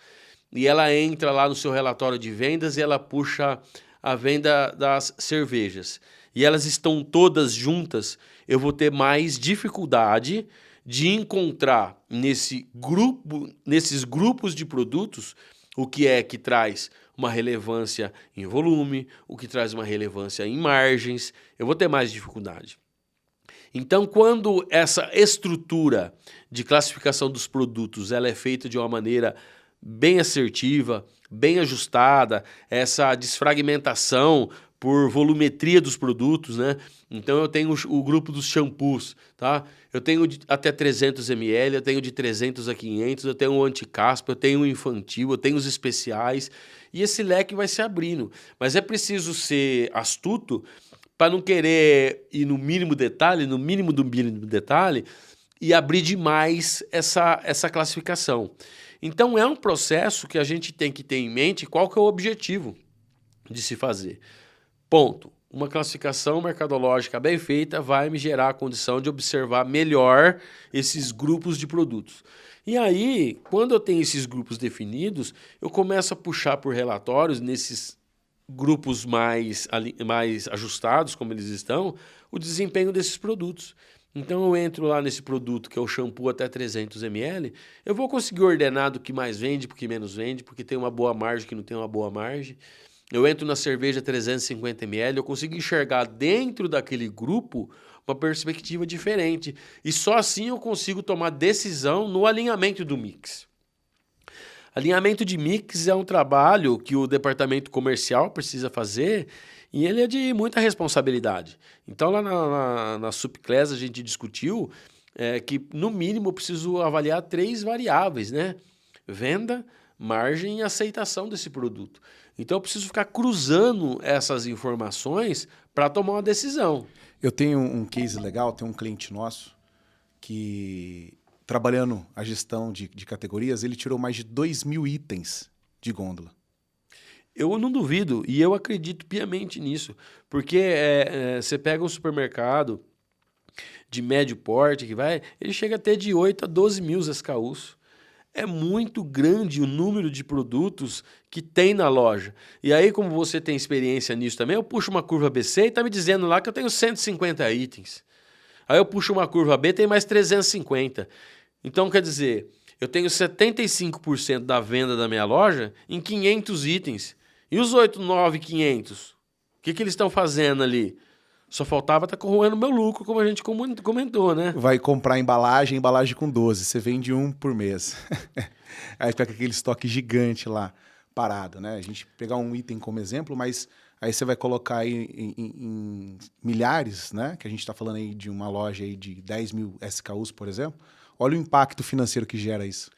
e ela entra lá no seu relatório de vendas e ela puxa a venda das cervejas, e elas estão todas juntas, eu vou ter mais dificuldade de encontrar nesses grupos de produtos o que é que traz uma relevância em volume, o que traz uma relevância em margens, eu vou ter mais dificuldade. Então, quando essa estrutura de classificação dos produtos ela é feita de uma maneira bem assertiva, bem ajustada, essa desfragmentação por volumetria dos produtos, né? Então eu tenho o grupo dos shampoos, tá? Eu tenho até 300 ml, eu tenho de 300 a 500, eu tenho o anti-caspa, eu tenho o infantil, eu tenho os especiais, e esse leque vai se abrindo. Mas é preciso ser astuto para não querer ir no mínimo detalhe, no mínimo do mínimo detalhe, e abrir demais essa classificação. Então é um processo que a gente tem que ter em mente qual que é o objetivo de se fazer. Ponto. Uma classificação mercadológica bem feita vai me gerar a condição de observar melhor esses grupos de produtos. E aí, quando eu tenho esses grupos definidos, eu começo a puxar por relatórios nesses grupos mais ajustados, como eles estão, o desempenho desses produtos. Então eu entro lá nesse produto que é o shampoo até 300 ml, eu vou conseguir ordenar do que mais vende, porque menos vende, porque tem uma boa margem, que não tem uma boa margem. Eu entro na cerveja 350 ml, eu consigo enxergar dentro daquele grupo uma perspectiva diferente. E só assim eu consigo tomar decisão no alinhamento do mix. Alinhamento de mix é um trabalho que o departamento comercial precisa fazer e ele é de muita responsabilidade. Então, lá na Subclass a gente discutiu que, no mínimo, eu preciso avaliar 3 variáveis, né? Venda, margem e aceitação desse produto. Então, eu preciso ficar cruzando essas informações para tomar uma decisão. Eu tenho um case legal, tem um cliente nosso que, trabalhando a gestão de categorias, ele tirou mais de 2.000 itens de gôndola. Eu não duvido, e eu acredito piamente nisso, porque você pega um supermercado de médio porte, ele chega a ter de 8 a 12 mil SKUs. É muito grande o número de produtos que tem na loja. E aí, como você tem experiência nisso também, eu puxo uma curva BC e está me dizendo lá que eu tenho 150 itens. Aí eu puxo uma curva B, tem mais 350. Então, quer dizer, eu tenho 75% da venda da minha loja em 500 itens. E os 8, 9, 500? O que eles estão fazendo ali? Só faltava estar corroendo meu lucro, como a gente comentou, né? Vai comprar embalagem com 12. Você vende um por mês. Aí fica aquele estoque gigante lá, parado, né? A gente pegar um item como exemplo, mas aí você vai colocar aí em milhares, né? Que a gente está falando aí de uma loja aí de 10 mil SKUs, por exemplo. Olha o impacto financeiro que gera isso.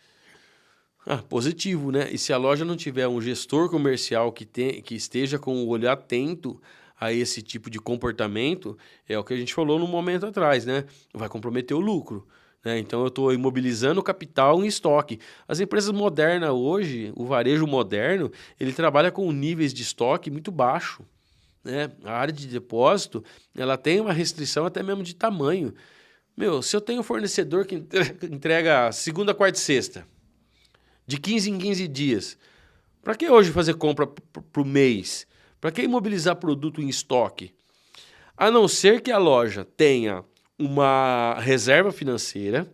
Positivo, né? E se a loja não tiver um gestor comercial que esteja com o olho atento a esse tipo de comportamento, é o que a gente falou no momento atrás, né? Vai comprometer o lucro. Né? Então, eu estou imobilizando o capital em estoque. As empresas modernas hoje, o varejo moderno, ele trabalha com níveis de estoque muito baixo. Né? A área de depósito, ela tem uma restrição até mesmo de tamanho. Se eu tenho um fornecedor que entrega segunda, quarta e sexta, de 15 em 15 dias, para que hoje fazer compra para o mês? Para que imobilizar produto em estoque? A não ser que a loja tenha uma reserva financeira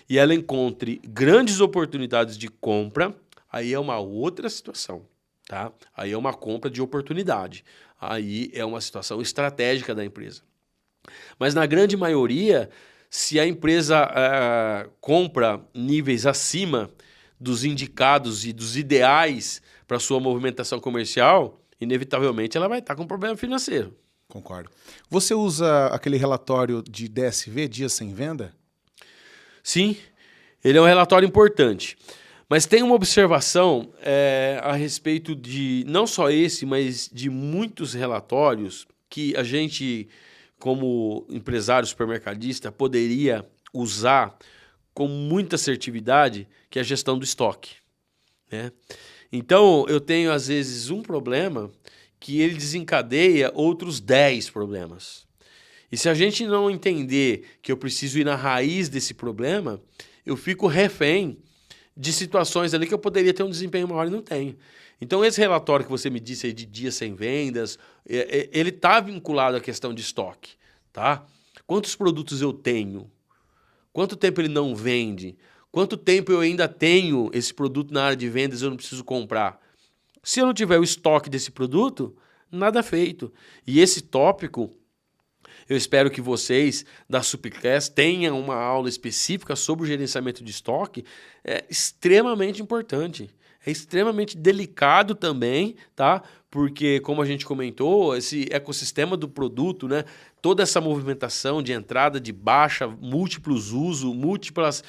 e ela encontre grandes oportunidades de compra, aí é uma outra situação, tá? Aí é uma compra de oportunidade. Aí é uma situação estratégica da empresa. Mas na grande maioria, se a empresa compra níveis acima dos indicados e dos ideais para sua movimentação comercial, inevitavelmente ela vai estar com um problema financeiro. Concordo. Você usa aquele relatório de DSV, Dias Sem Venda? Sim, ele é um relatório importante. Mas tem uma observação a respeito de, não só esse, mas de muitos relatórios que a gente, como empresário supermercadista, poderia usar com muita assertividade, que é a gestão do estoque. Né? Então, eu tenho, às vezes, um problema que ele desencadeia outros 10 problemas. E se a gente não entender que eu preciso ir na raiz desse problema, eu fico refém de situações ali que eu poderia ter um desempenho maior e não tenho. Então, esse relatório que você me disse aí de dias sem vendas, ele está vinculado à questão de estoque. Tá? Quantos produtos eu tenho? Quanto tempo ele não vende? Quanto tempo eu ainda tenho esse produto na área de vendas e eu não preciso comprar? Se eu não tiver o estoque desse produto, nada feito. E esse tópico, eu espero que vocês da Supclass tenham uma aula específica sobre o gerenciamento de estoque. É extremamente importante. É extremamente delicado também, tá? Porque, como a gente comentou, esse ecossistema do produto, né? Toda essa movimentação de entrada, de baixa, múltiplos usos, múltiplas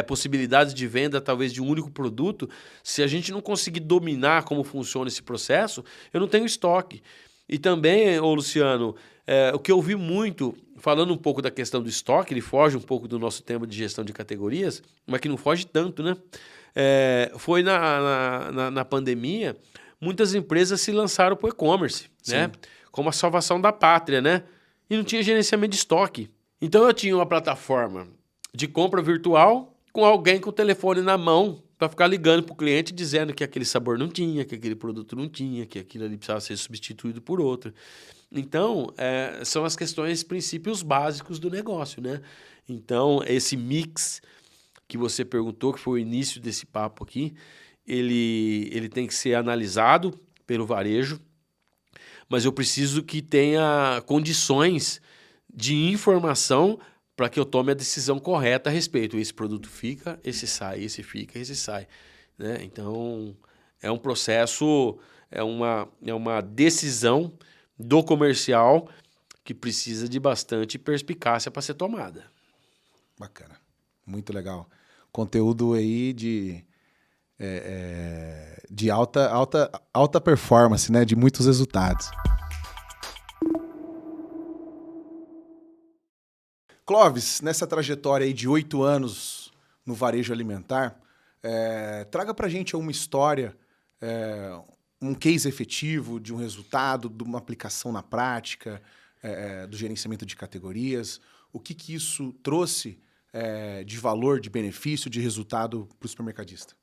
possibilidades de venda, talvez de um único produto, se a gente não conseguir dominar como funciona esse processo, eu não tenho estoque. E também, Luciano, o que eu vi muito, falando um pouco da questão do estoque, ele foge um pouco do nosso tema de gestão de categorias, mas que não foge tanto, né? Foi na pandemia, muitas empresas se lançaram para o e-commerce, né? Como a salvação da pátria, né? E não tinha gerenciamento de estoque. Então eu tinha uma plataforma de compra virtual com alguém com o telefone na mão para ficar ligando para o cliente dizendo que aquele sabor não tinha, que aquele produto não tinha, que aquilo ali precisava ser substituído por outro. Então, são as questões, princípios básicos do negócio, né? Então, esse mix que você perguntou, que foi o início desse papo aqui, ele tem que ser analisado pelo varejo, mas eu preciso que tenha condições de informação para que eu tome a decisão correta a respeito. Esse produto fica, esse sai, esse fica, esse sai. Né? Então, é um processo, é uma decisão do comercial que precisa de bastante perspicácia para ser tomada. Bacana, muito legal. Conteúdo aí de alta performance, né? De muitos resultados. Clóvis, nessa trajetória aí de 8 anos no varejo alimentar, traga pra gente uma história, um case efetivo de um resultado, de uma aplicação na prática, do gerenciamento de categorias. O que isso trouxe de valor, de benefício, de resultado para o supermercadista?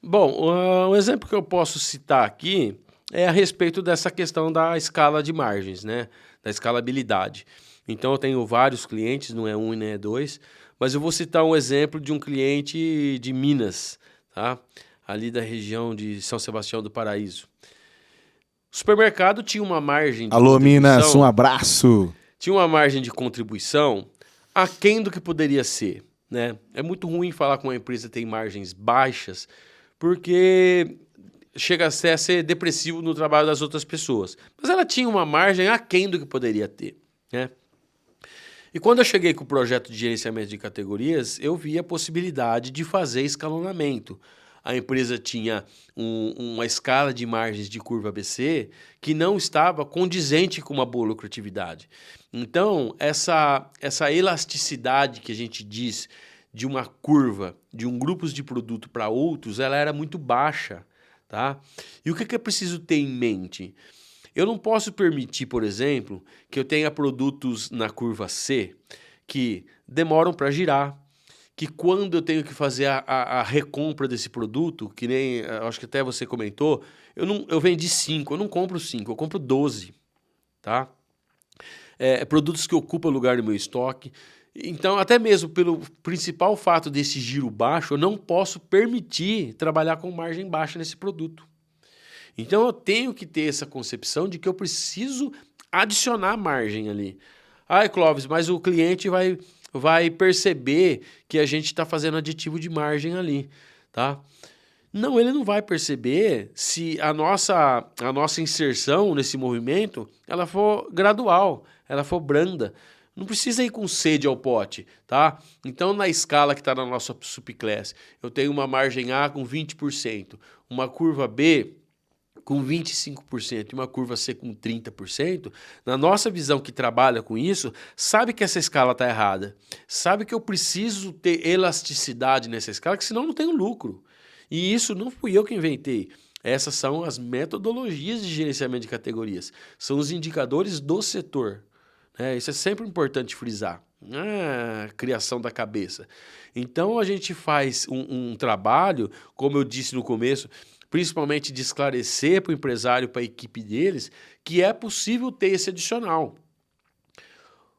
Bom, o exemplo que eu posso citar aqui é a respeito dessa questão da escala de margens, né? Da escalabilidade. Então, eu tenho vários clientes, não é um e nem é dois, mas eu vou citar um exemplo de um cliente de Minas, tá? Ali da região de São Sebastião do Paraíso. O supermercado tinha uma margem de Alô, Minas, um abraço! Tinha uma margem de contribuição aquém do que poderia ser, né? É muito ruim falar que uma empresa tem margens baixas, porque chega a ser depressivo no trabalho das outras pessoas. Mas ela tinha uma margem aquém do que poderia ter, né? E quando eu cheguei com o projeto de gerenciamento de categorias, eu vi a possibilidade de fazer escalonamento. a empresa tinha uma escala de margens de curva ABC que não estava condizente com uma boa lucratividade. Então, essa elasticidade que a gente diz de uma curva, de um grupo de produto para outros, ela era muito baixa. Tá? E o que é preciso ter em mente? Eu não posso permitir, por exemplo, que eu tenha produtos na curva C que demoram para girar, que quando eu tenho que fazer a recompra desse produto, que nem, acho que até você comentou, eu vendi 5, eu não compro 5, eu compro 12, tá? Produtos que ocupam lugar no meu estoque. Então, até mesmo pelo principal fato desse giro baixo, eu não posso permitir trabalhar com margem baixa nesse produto. Então, eu tenho que ter essa concepção de que eu preciso adicionar margem ali. Ai, Clóvis, mas o cliente vai perceber que a gente está fazendo aditivo de margem ali, tá? Não, ele não vai perceber se a nossa inserção nesse movimento ela for gradual, ela for branda. Não precisa ir com sede ao pote, tá? Então, na escala que está na nossa subclass, eu tenho uma margem A com 20%, uma curva B com 25% e uma curva C com 30%, na nossa visão que trabalha com isso, sabe que essa escala está errada. Sabe que eu preciso ter elasticidade nessa escala, que senão eu não tenho lucro. E isso não fui eu que inventei. Essas são as metodologias de gerenciamento de categorias. São os indicadores do setor. Isso é sempre importante frisar. Não é a criação da cabeça. Então, a gente faz um trabalho, como eu disse no começo, principalmente de esclarecer para o empresário, para a equipe deles, que é possível ter esse adicional.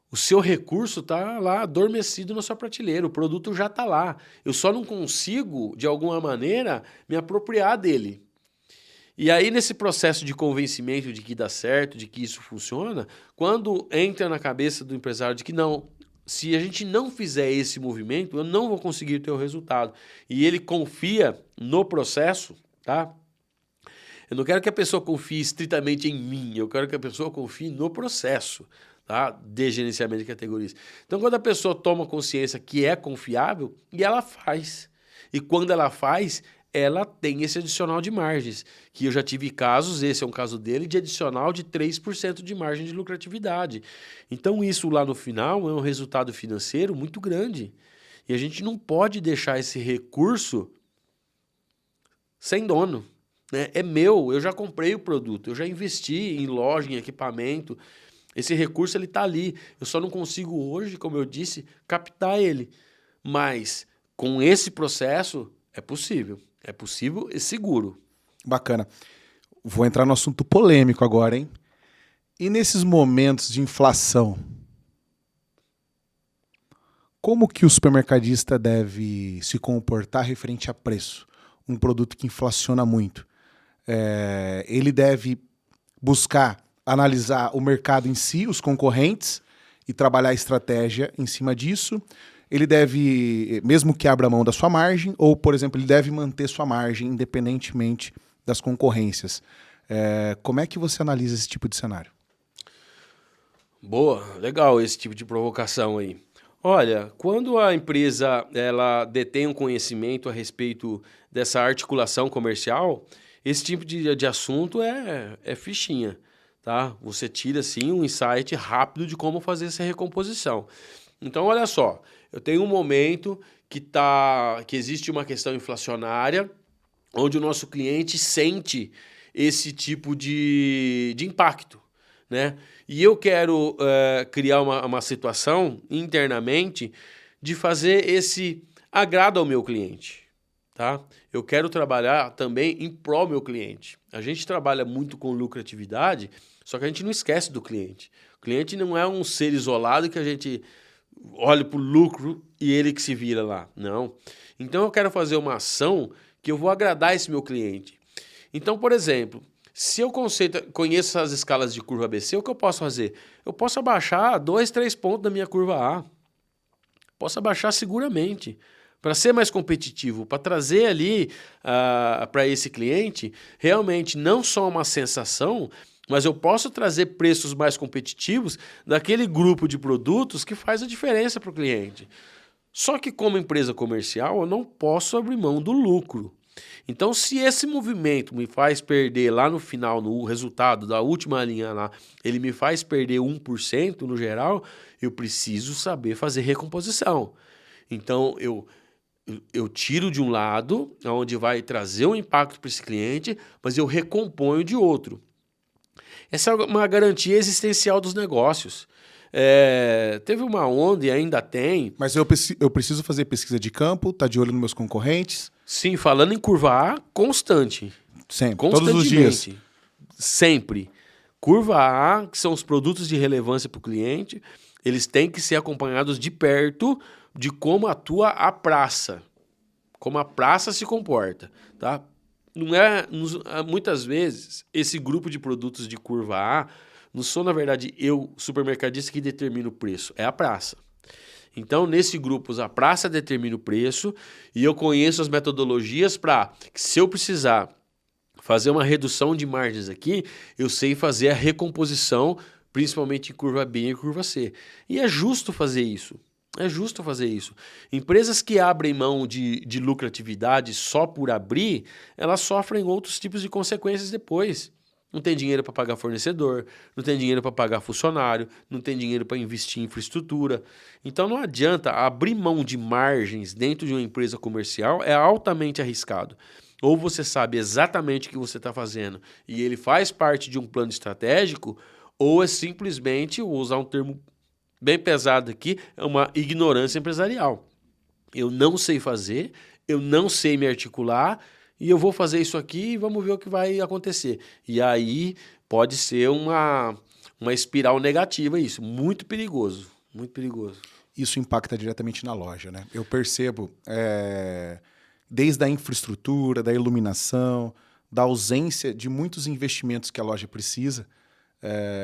O seu recurso está lá adormecido na sua prateleira, o produto já está lá. Eu só não consigo, de alguma maneira, me apropriar dele. E aí, nesse processo de convencimento de que dá certo, de que isso funciona, quando entra na cabeça do empresário de que não, se a gente não fizer esse movimento, eu não vou conseguir ter o resultado. E ele confia no processo, tá? Eu não quero que a pessoa confie estritamente em mim, eu quero que a pessoa confie no processo, tá? De gerenciamento de categorias. Então, quando a pessoa toma consciência que é confiável, e ela faz. E quando ela faz, ela tem esse adicional de margens, que eu já tive casos, esse é um caso dele, de adicional de 3% de margem de lucratividade. Então, isso lá no final é um resultado financeiro muito grande. E a gente não pode deixar esse recurso sem dono. Né? É meu, eu já comprei o produto, eu já investi em loja, em equipamento. Esse recurso ele está ali. Eu só não consigo hoje, como eu disse, captar ele. Mas com esse processo é possível. É possível e seguro. Bacana. Vou entrar no assunto polêmico agora, hein? E nesses momentos de inflação, como que o supermercadista deve se comportar referente a preço? Um produto que inflaciona muito. Ele deve buscar analisar o mercado em si, os concorrentes, e trabalhar a estratégia em cima disso. Ele deve, mesmo que abra mão da sua margem, ou, por exemplo, ele deve manter sua margem independentemente das concorrências. Como é que você analisa esse tipo de cenário? Boa, legal esse tipo de provocação aí. Olha, quando a empresa ela detém um conhecimento a respeito dessa articulação comercial, esse tipo de assunto é fichinha, tá? Você tira, assim, um insight rápido de como fazer essa recomposição. Então, olha só, eu tenho um momento que existe uma questão inflacionária, onde o nosso cliente sente esse tipo de impacto, né? E eu quero criar uma situação internamente de fazer esse agrado ao meu cliente, tá? Eu quero trabalhar também em prol do meu cliente. A gente trabalha muito com lucratividade, só que a gente não esquece do cliente. O cliente não é um ser isolado que a gente olha para o lucro e ele que se vira lá. Não. Então eu quero fazer uma ação que eu vou agradar esse meu cliente. Então, por exemplo, se eu conheço as escalas de curva ABC, o que eu posso fazer? Eu posso abaixar 2, 3 pontos da minha curva A. Posso abaixar seguramente. Para ser mais competitivo, para trazer ali para esse cliente realmente não só uma sensação, mas eu posso trazer preços mais competitivos daquele grupo de produtos que faz a diferença para o cliente. Só que como empresa comercial eu não posso abrir mão do lucro. Então, se esse movimento me faz perder lá no final, no resultado da última linha lá, ele me faz perder 1% no geral, eu preciso saber fazer recomposição. Então, eu tiro de um lado, onde vai trazer um impacto para esse cliente, mas eu recomponho de outro. Essa é uma garantia existencial dos negócios. Teve uma onda e ainda tem. Mas eu preciso fazer pesquisa de campo, tá de olho nos meus concorrentes? Sim, falando em curva A, constante. Sempre, todos os dias. Sempre. Curva A, que são os produtos de relevância para o cliente, eles têm que ser acompanhados de perto de como atua a praça. Como a praça se comporta, tá? Muitas vezes, esse grupo de produtos de curva A, não sou, na verdade, eu, supermercadista, que determina o preço. É a praça. Então, nesse grupo, a praça determina o preço e eu conheço as metodologias para, se eu precisar fazer uma redução de margens aqui, eu sei fazer a recomposição, principalmente em curva B e curva C. E é justo fazer isso. É justo fazer isso. Empresas que abrem mão de lucratividade só por abrir, elas sofrem outros tipos de consequências depois. Não tem dinheiro para pagar fornecedor, não tem dinheiro para pagar funcionário, não tem dinheiro para investir em infraestrutura. Então não adianta abrir mão de margens dentro de uma empresa comercial, é altamente arriscado. Ou você sabe exatamente o que você está fazendo e ele faz parte de um plano estratégico, ou é simplesmente, vou usar um termo bem pesado aqui, é uma ignorância empresarial. Eu não sei fazer, eu não sei me articular, e eu vou fazer isso aqui e vamos ver o que vai acontecer. E aí pode ser uma espiral negativa isso, muito perigoso, muito perigoso. Isso impacta diretamente na loja, né? Eu percebo, desde a infraestrutura, da iluminação, da ausência de muitos investimentos que a loja precisa,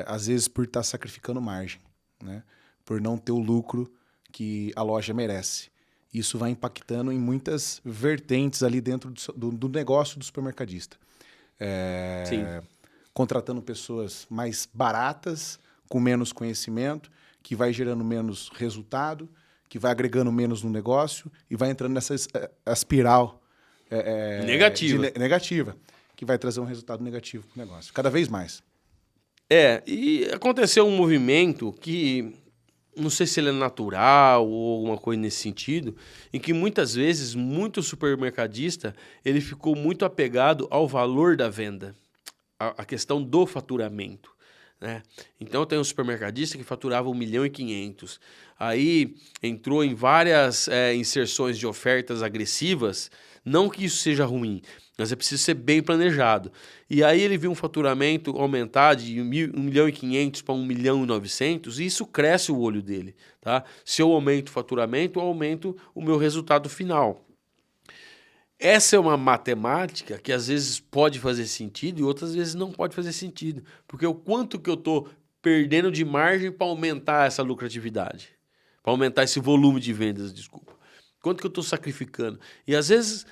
às vezes por estar sacrificando margem, né? Por não ter o lucro que a loja merece. Isso vai impactando em muitas vertentes ali dentro do negócio do supermercadista. Sim. Contratando pessoas mais baratas, com menos conhecimento, que vai gerando menos resultado, que vai agregando menos no negócio e vai entrando nessa espiral negativa, que vai trazer um resultado negativo para o negócio, cada vez mais. E aconteceu um movimento que, não sei se ele é natural ou alguma coisa nesse sentido, em que muitas vezes, muito supermercadista, ele ficou muito apegado ao valor da venda, a questão do faturamento, né? Então, tem um supermercadista que faturava 1.500.000. Aí, entrou em várias inserções de ofertas agressivas, não que isso seja ruim, mas é preciso ser bem planejado. E aí ele viu um faturamento aumentar de 1.500.000 para 1.900.000 e isso cresce o olho dele, tá? Se eu aumento o faturamento, eu aumento o meu resultado final. Essa é uma matemática que às vezes pode fazer sentido e outras vezes não pode fazer sentido. Porque o quanto que eu estou perdendo de margem para aumentar essa lucratividade, para aumentar esse volume de vendas, desculpa. Quanto que eu estou sacrificando? E às vezes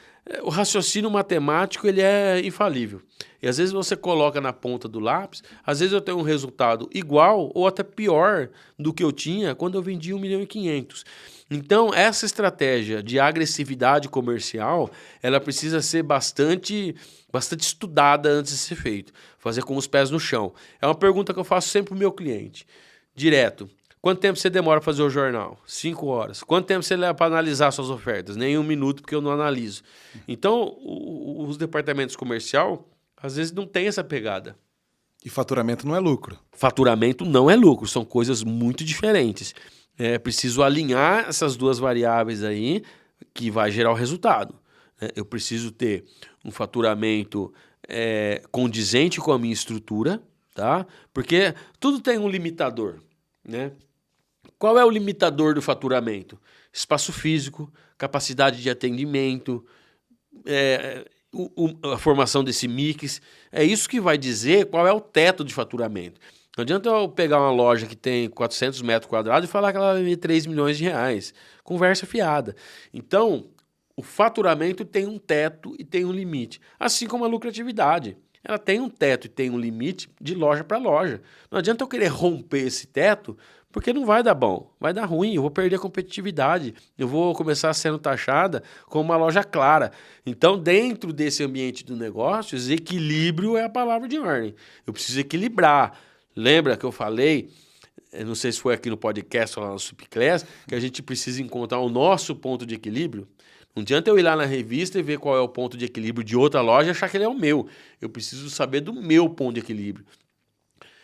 o raciocínio matemático ele é infalível. E às vezes você coloca na ponta do lápis, às vezes eu tenho um resultado igual ou até pior do que eu tinha quando eu vendi 1.500.000. Então, essa estratégia de agressividade comercial, ela precisa ser bastante estudada antes de ser feito. Fazer com os pés no chão. É uma pergunta que eu faço sempre para o meu cliente. Direto. Quanto tempo você demora para fazer o jornal? 5 horas. Quanto tempo você leva para analisar suas ofertas? Nem 1 minuto, porque eu não analiso. Então, os departamentos comercial, às vezes, não tem essa pegada. E faturamento não é lucro. Faturamento não é lucro, são coisas muito diferentes. É preciso alinhar essas duas variáveis aí, que vai gerar o resultado. Eu preciso ter um faturamento condizente com a minha estrutura, tá? Porque tudo tem um limitador, né? Qual é o limitador do faturamento? Espaço físico, capacidade de atendimento, a formação desse mix. É isso que vai dizer qual é o teto de faturamento. Não adianta eu pegar uma loja que tem 400 metros quadrados e falar que ela vai vender 3 milhões de reais. Conversa fiada. Então, o faturamento tem um teto e tem um limite. Assim como a lucratividade. ela tem um teto e tem um limite de loja para loja. Não adianta eu querer romper esse teto, porque não vai dar bom, vai dar ruim, eu vou perder a competitividade, eu vou começar sendo taxada como uma loja clara. Então, dentro desse ambiente do negócio, equilíbrio é a palavra de ordem. Eu preciso equilibrar. Lembra que eu falei, não sei se foi aqui no podcast ou lá no Subclass, que a gente precisa encontrar o nosso ponto de equilíbrio? Não adianta eu ir lá na revista e ver qual é o ponto de equilíbrio de outra loja e achar que ele é o meu. Eu preciso saber do meu ponto de equilíbrio.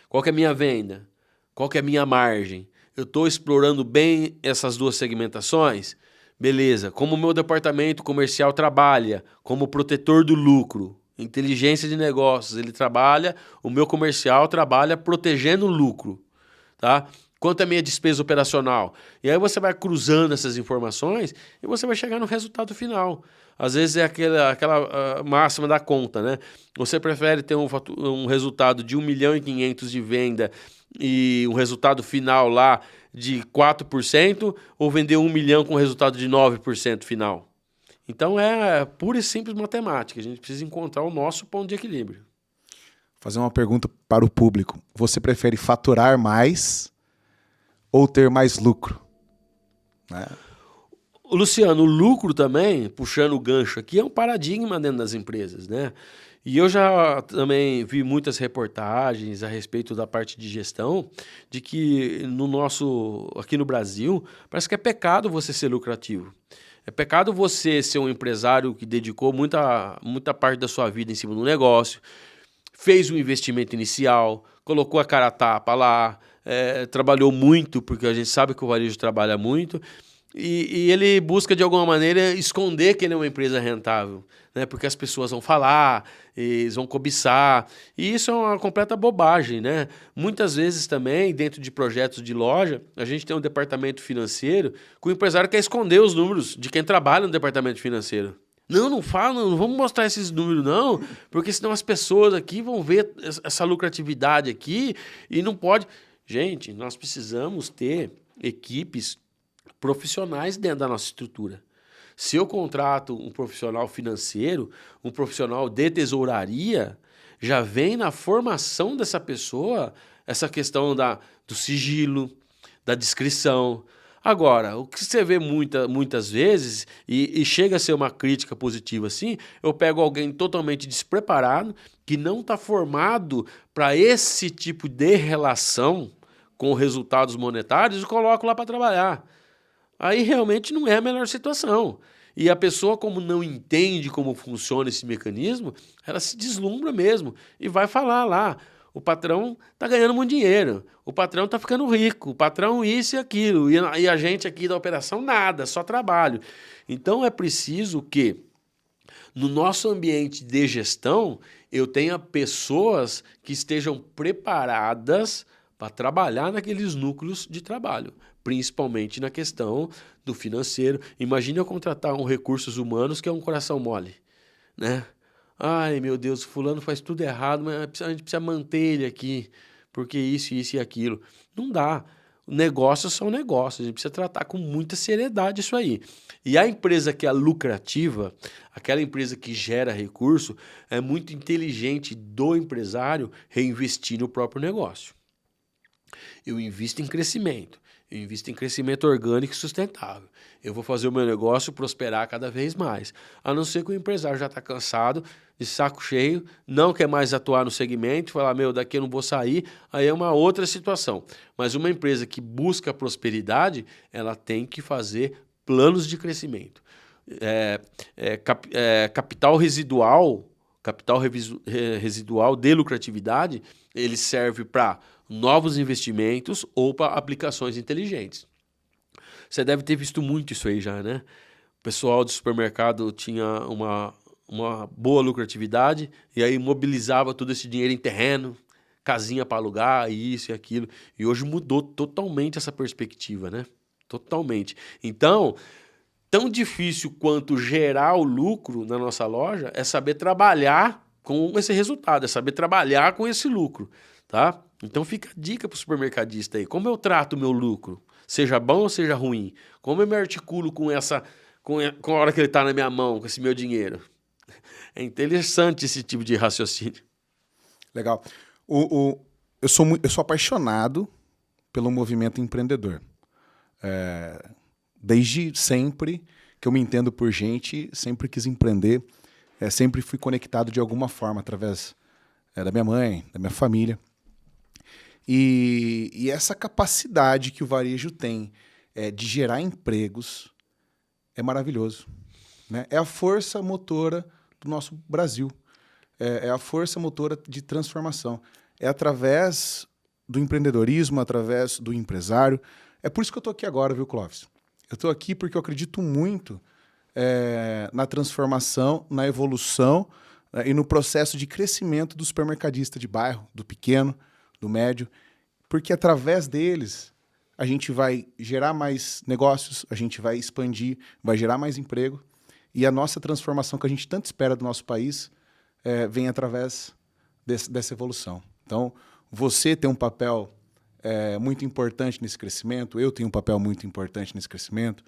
Qual que é a minha venda? Qual que é a minha margem? Eu estou explorando bem essas duas segmentações? Beleza. Como o meu departamento comercial trabalha como protetor do lucro, inteligência de negócios, ele trabalha, o meu comercial trabalha protegendo o lucro, tá? Quanto é a minha despesa operacional? E aí você vai cruzando essas informações e você vai chegar no resultado final. Às vezes é aquela máxima da conta, né? Você prefere ter um resultado de 1.500.000 de venda e um resultado final lá de 4% ou vender 1 milhão com resultado de 9% final? Então é pura e simples matemática. A gente precisa encontrar o nosso ponto de equilíbrio. Fazer uma pergunta para o público. Você prefere faturar mais ou ter mais lucro? Né? Luciano, o lucro também, puxando o gancho aqui, é um paradigma dentro das empresas, né? E eu já também vi muitas reportagens a respeito da parte de gestão, de que aqui no Brasil, parece que é pecado você ser lucrativo. É pecado você ser um empresário que dedicou muita parte da sua vida em cima do negócio, fez um investimento inicial, colocou a cara a tapa lá, trabalhou muito, porque a gente sabe que o varejo trabalha muito, e ele busca, de alguma maneira, esconder que ele é uma empresa rentável, né? Porque as pessoas vão falar, eles vão cobiçar, e isso é uma completa bobagem, né? Muitas vezes também, dentro de projetos de loja, a gente tem um departamento financeiro que o empresário quer esconder os números de quem trabalha no departamento financeiro. Não fala, não vamos mostrar esses números não, porque senão as pessoas aqui vão ver essa lucratividade aqui e não pode... Gente, nós precisamos ter equipes profissionais dentro da nossa estrutura. Se eu contrato um profissional financeiro, um profissional de tesouraria, já vem na formação dessa pessoa essa questão do sigilo, da discrição. Agora, o que você vê muitas vezes, e chega a ser uma crítica positiva assim, eu pego alguém totalmente despreparado, que não está formado para esse tipo de relação com resultados monetários e coloco lá para trabalhar. Aí realmente não é a melhor situação. E a pessoa, como não entende como funciona esse mecanismo, ela se deslumbra mesmo e vai falar lá, o patrão está ganhando muito dinheiro, o patrão está ficando rico, o patrão isso e aquilo, e a gente aqui da operação nada, só trabalho. Então é preciso que no nosso ambiente de gestão eu tenha pessoas que estejam preparadas para trabalhar naqueles núcleos de trabalho, principalmente na questão do financeiro. Imagina eu contratar um recursos humanos que é um coração mole, né? Ai, meu Deus, fulano faz tudo errado, mas a gente precisa manter ele aqui, porque isso e aquilo. Não dá. Negócios são negócios, a gente precisa tratar com muita seriedade isso aí. E a empresa que é lucrativa, aquela empresa que gera recurso, é muito inteligente do empresário reinvestir no próprio negócio. Eu invisto em crescimento. Eu invisto em crescimento orgânico e sustentável. Eu vou fazer o meu negócio prosperar cada vez mais. A não ser que o empresário já está cansado, de saco cheio, não quer mais atuar no segmento, falar, daqui eu não vou sair, aí é uma outra situação. Mas uma empresa que busca prosperidade, ela tem que fazer planos de crescimento. Capital residual de lucratividade, ele serve para novos investimentos ou para aplicações inteligentes. Você deve ter visto muito isso aí já, né? O pessoal do supermercado tinha uma boa lucratividade e aí mobilizava todo esse dinheiro em terreno, casinha para alugar, isso e aquilo. E hoje mudou totalmente essa perspectiva, né? Totalmente. Então, tão difícil quanto gerar o lucro na nossa loja é saber trabalhar com esse resultado, é saber trabalhar com esse lucro, tá? Então fica a dica para o supermercadista aí. Como eu trato o meu lucro? Seja bom ou seja ruim? Como eu me articulo com a hora que ele está na minha mão, com esse meu dinheiro? É interessante esse tipo de raciocínio. Legal. Eu sou apaixonado pelo movimento empreendedor. Desde sempre que eu me entendo por gente, sempre quis empreender, sempre fui conectado de alguma forma através da minha mãe, da minha família. E essa capacidade que o varejo tem de gerar empregos é maravilhoso, né? É a força motora do nosso Brasil. É a força motora de transformação. É através do empreendedorismo, através do empresário. É por isso que eu estou aqui agora, viu, Clóvis? Eu estou aqui porque eu acredito muito na transformação, na evolução e no processo de crescimento do supermercadista de bairro, do pequeno, do médio, porque através deles a gente vai gerar mais negócios, a gente vai expandir, vai gerar mais emprego, e a nossa transformação que a gente tanto espera do nosso país vem através dessa evolução. Então, você tem um papel muito importante nesse crescimento, eu tenho um papel muito importante nesse crescimento,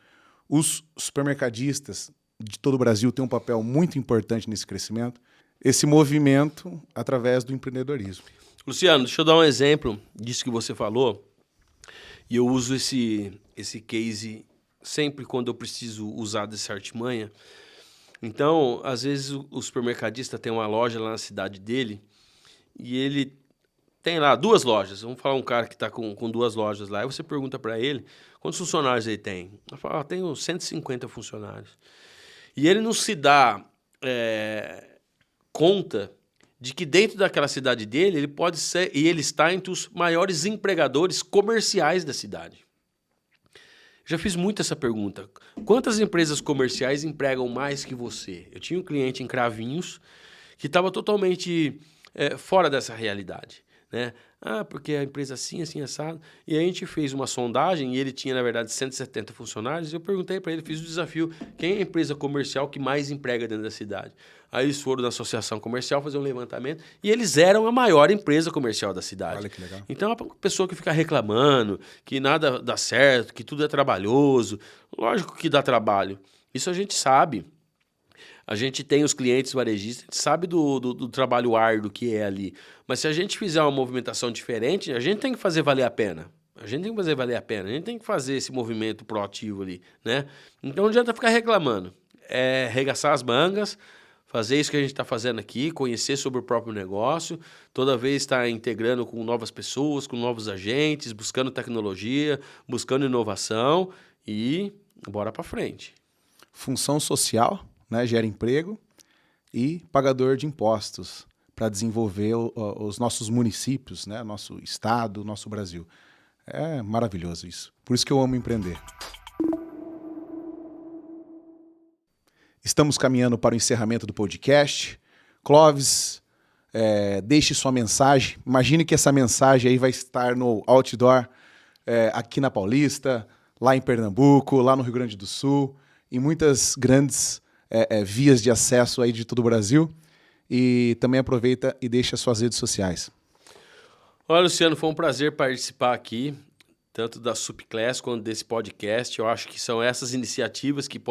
os supermercadistas de todo o Brasil têm um papel muito importante nesse crescimento, esse movimento através do empreendedorismo. Luciano, deixa eu dar um exemplo disso que você falou, e eu uso esse case sempre quando eu preciso usar dessa artimanha. Então, às vezes o supermercadista tem uma loja lá na cidade dele e ele tem lá 2 lojas. Vamos falar um cara que está com 2 lojas lá. Aí você pergunta para ele quantos funcionários ele tem. Ele fala, tenho 150 funcionários. E ele não se dá conta de que dentro daquela cidade dele, ele pode ser, e ele está entre os maiores empregadores comerciais da cidade. Já fiz muito essa pergunta. Quantas empresas comerciais empregam mais que você? Eu tinha um cliente em Cravinhos que estava totalmente fora dessa realidade, né? Porque a empresa assim, assim, assado. E aí a gente fez uma sondagem e ele tinha, na verdade, 170 funcionários. E eu perguntei para ele, fiz o desafio, quem é a empresa comercial que mais emprega dentro da cidade? Aí eles foram na associação comercial fazer um levantamento e eles eram a maior empresa comercial da cidade. Olha que legal. Então, a pessoa que fica reclamando, que nada dá certo, que tudo é trabalhoso, lógico que dá trabalho. Isso a gente sabe. A gente tem os clientes varejistas, a gente sabe do trabalho árduo que é ali. Mas se a gente fizer uma movimentação diferente, a gente tem que fazer valer a pena. A gente tem que fazer valer a pena. A gente tem que fazer esse movimento proativo ali, né? Então não adianta ficar reclamando. É arregaçar as mangas, fazer isso que a gente está fazendo aqui, conhecer sobre o próprio negócio, toda vez estar integrando com novas pessoas, com novos agentes, buscando tecnologia, buscando inovação e bora para frente. Função social, né, gera emprego, e pagador de impostos para desenvolver os nossos municípios, né, nosso estado, nosso Brasil. É maravilhoso isso. Por isso que eu amo empreender. Estamos caminhando para o encerramento do podcast. Clóvis, deixe sua mensagem. Imagine que essa mensagem aí vai estar no outdoor aqui na Paulista, lá em Pernambuco, lá no Rio Grande do Sul, em muitas grandes vias de acesso aí de todo o Brasil. E também aproveita e deixa suas redes sociais. Olha, Luciano, foi um prazer participar aqui, tanto da Supclass quanto desse podcast. Eu acho que são essas iniciativas que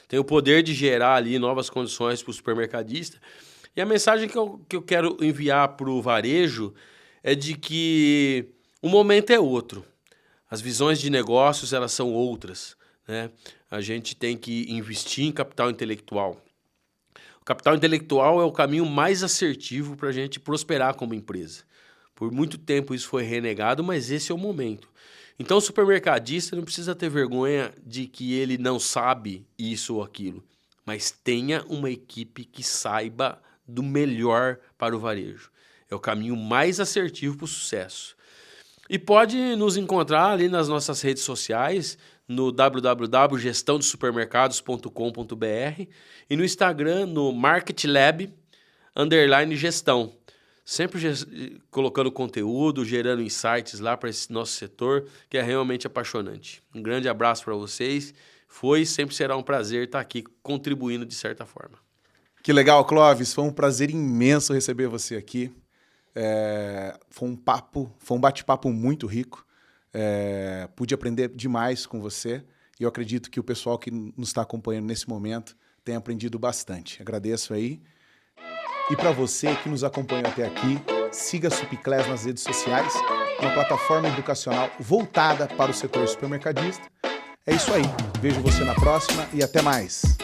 têm o poder de gerar ali novas condições para o supermercadista. E a mensagem que eu quero enviar para o varejo é de que o momento é outro. As visões de negócios, elas são outras, né? A gente tem que investir em capital intelectual. O capital intelectual é o caminho mais assertivo para a gente prosperar como empresa. Por muito tempo isso foi renegado, mas esse é o momento. Então o supermercadista não precisa ter vergonha de que ele não sabe isso ou aquilo, mas tenha uma equipe que saiba do melhor para o varejo. É o caminho mais assertivo para o sucesso. E pode nos encontrar ali nas nossas redes sociais, no www.gestãodesupermercados.com.br e no Instagram, no marketlab_gestão. Sempre colocando conteúdo, gerando insights lá para esse nosso setor, que é realmente apaixonante. Um grande abraço para vocês. Foi e sempre será um prazer estar aqui contribuindo de certa forma. Que legal, Clóvis. Foi um prazer imenso receber você aqui. Foi um bate-papo muito rico. Pude aprender demais com você e eu acredito que o pessoal que nos está acompanhando nesse momento tem aprendido bastante. Agradeço aí. E para você que nos acompanhou até aqui, siga a Supiclass nas redes sociais, uma plataforma educacional voltada para o setor supermercadista. É isso aí. Vejo você na próxima e até mais.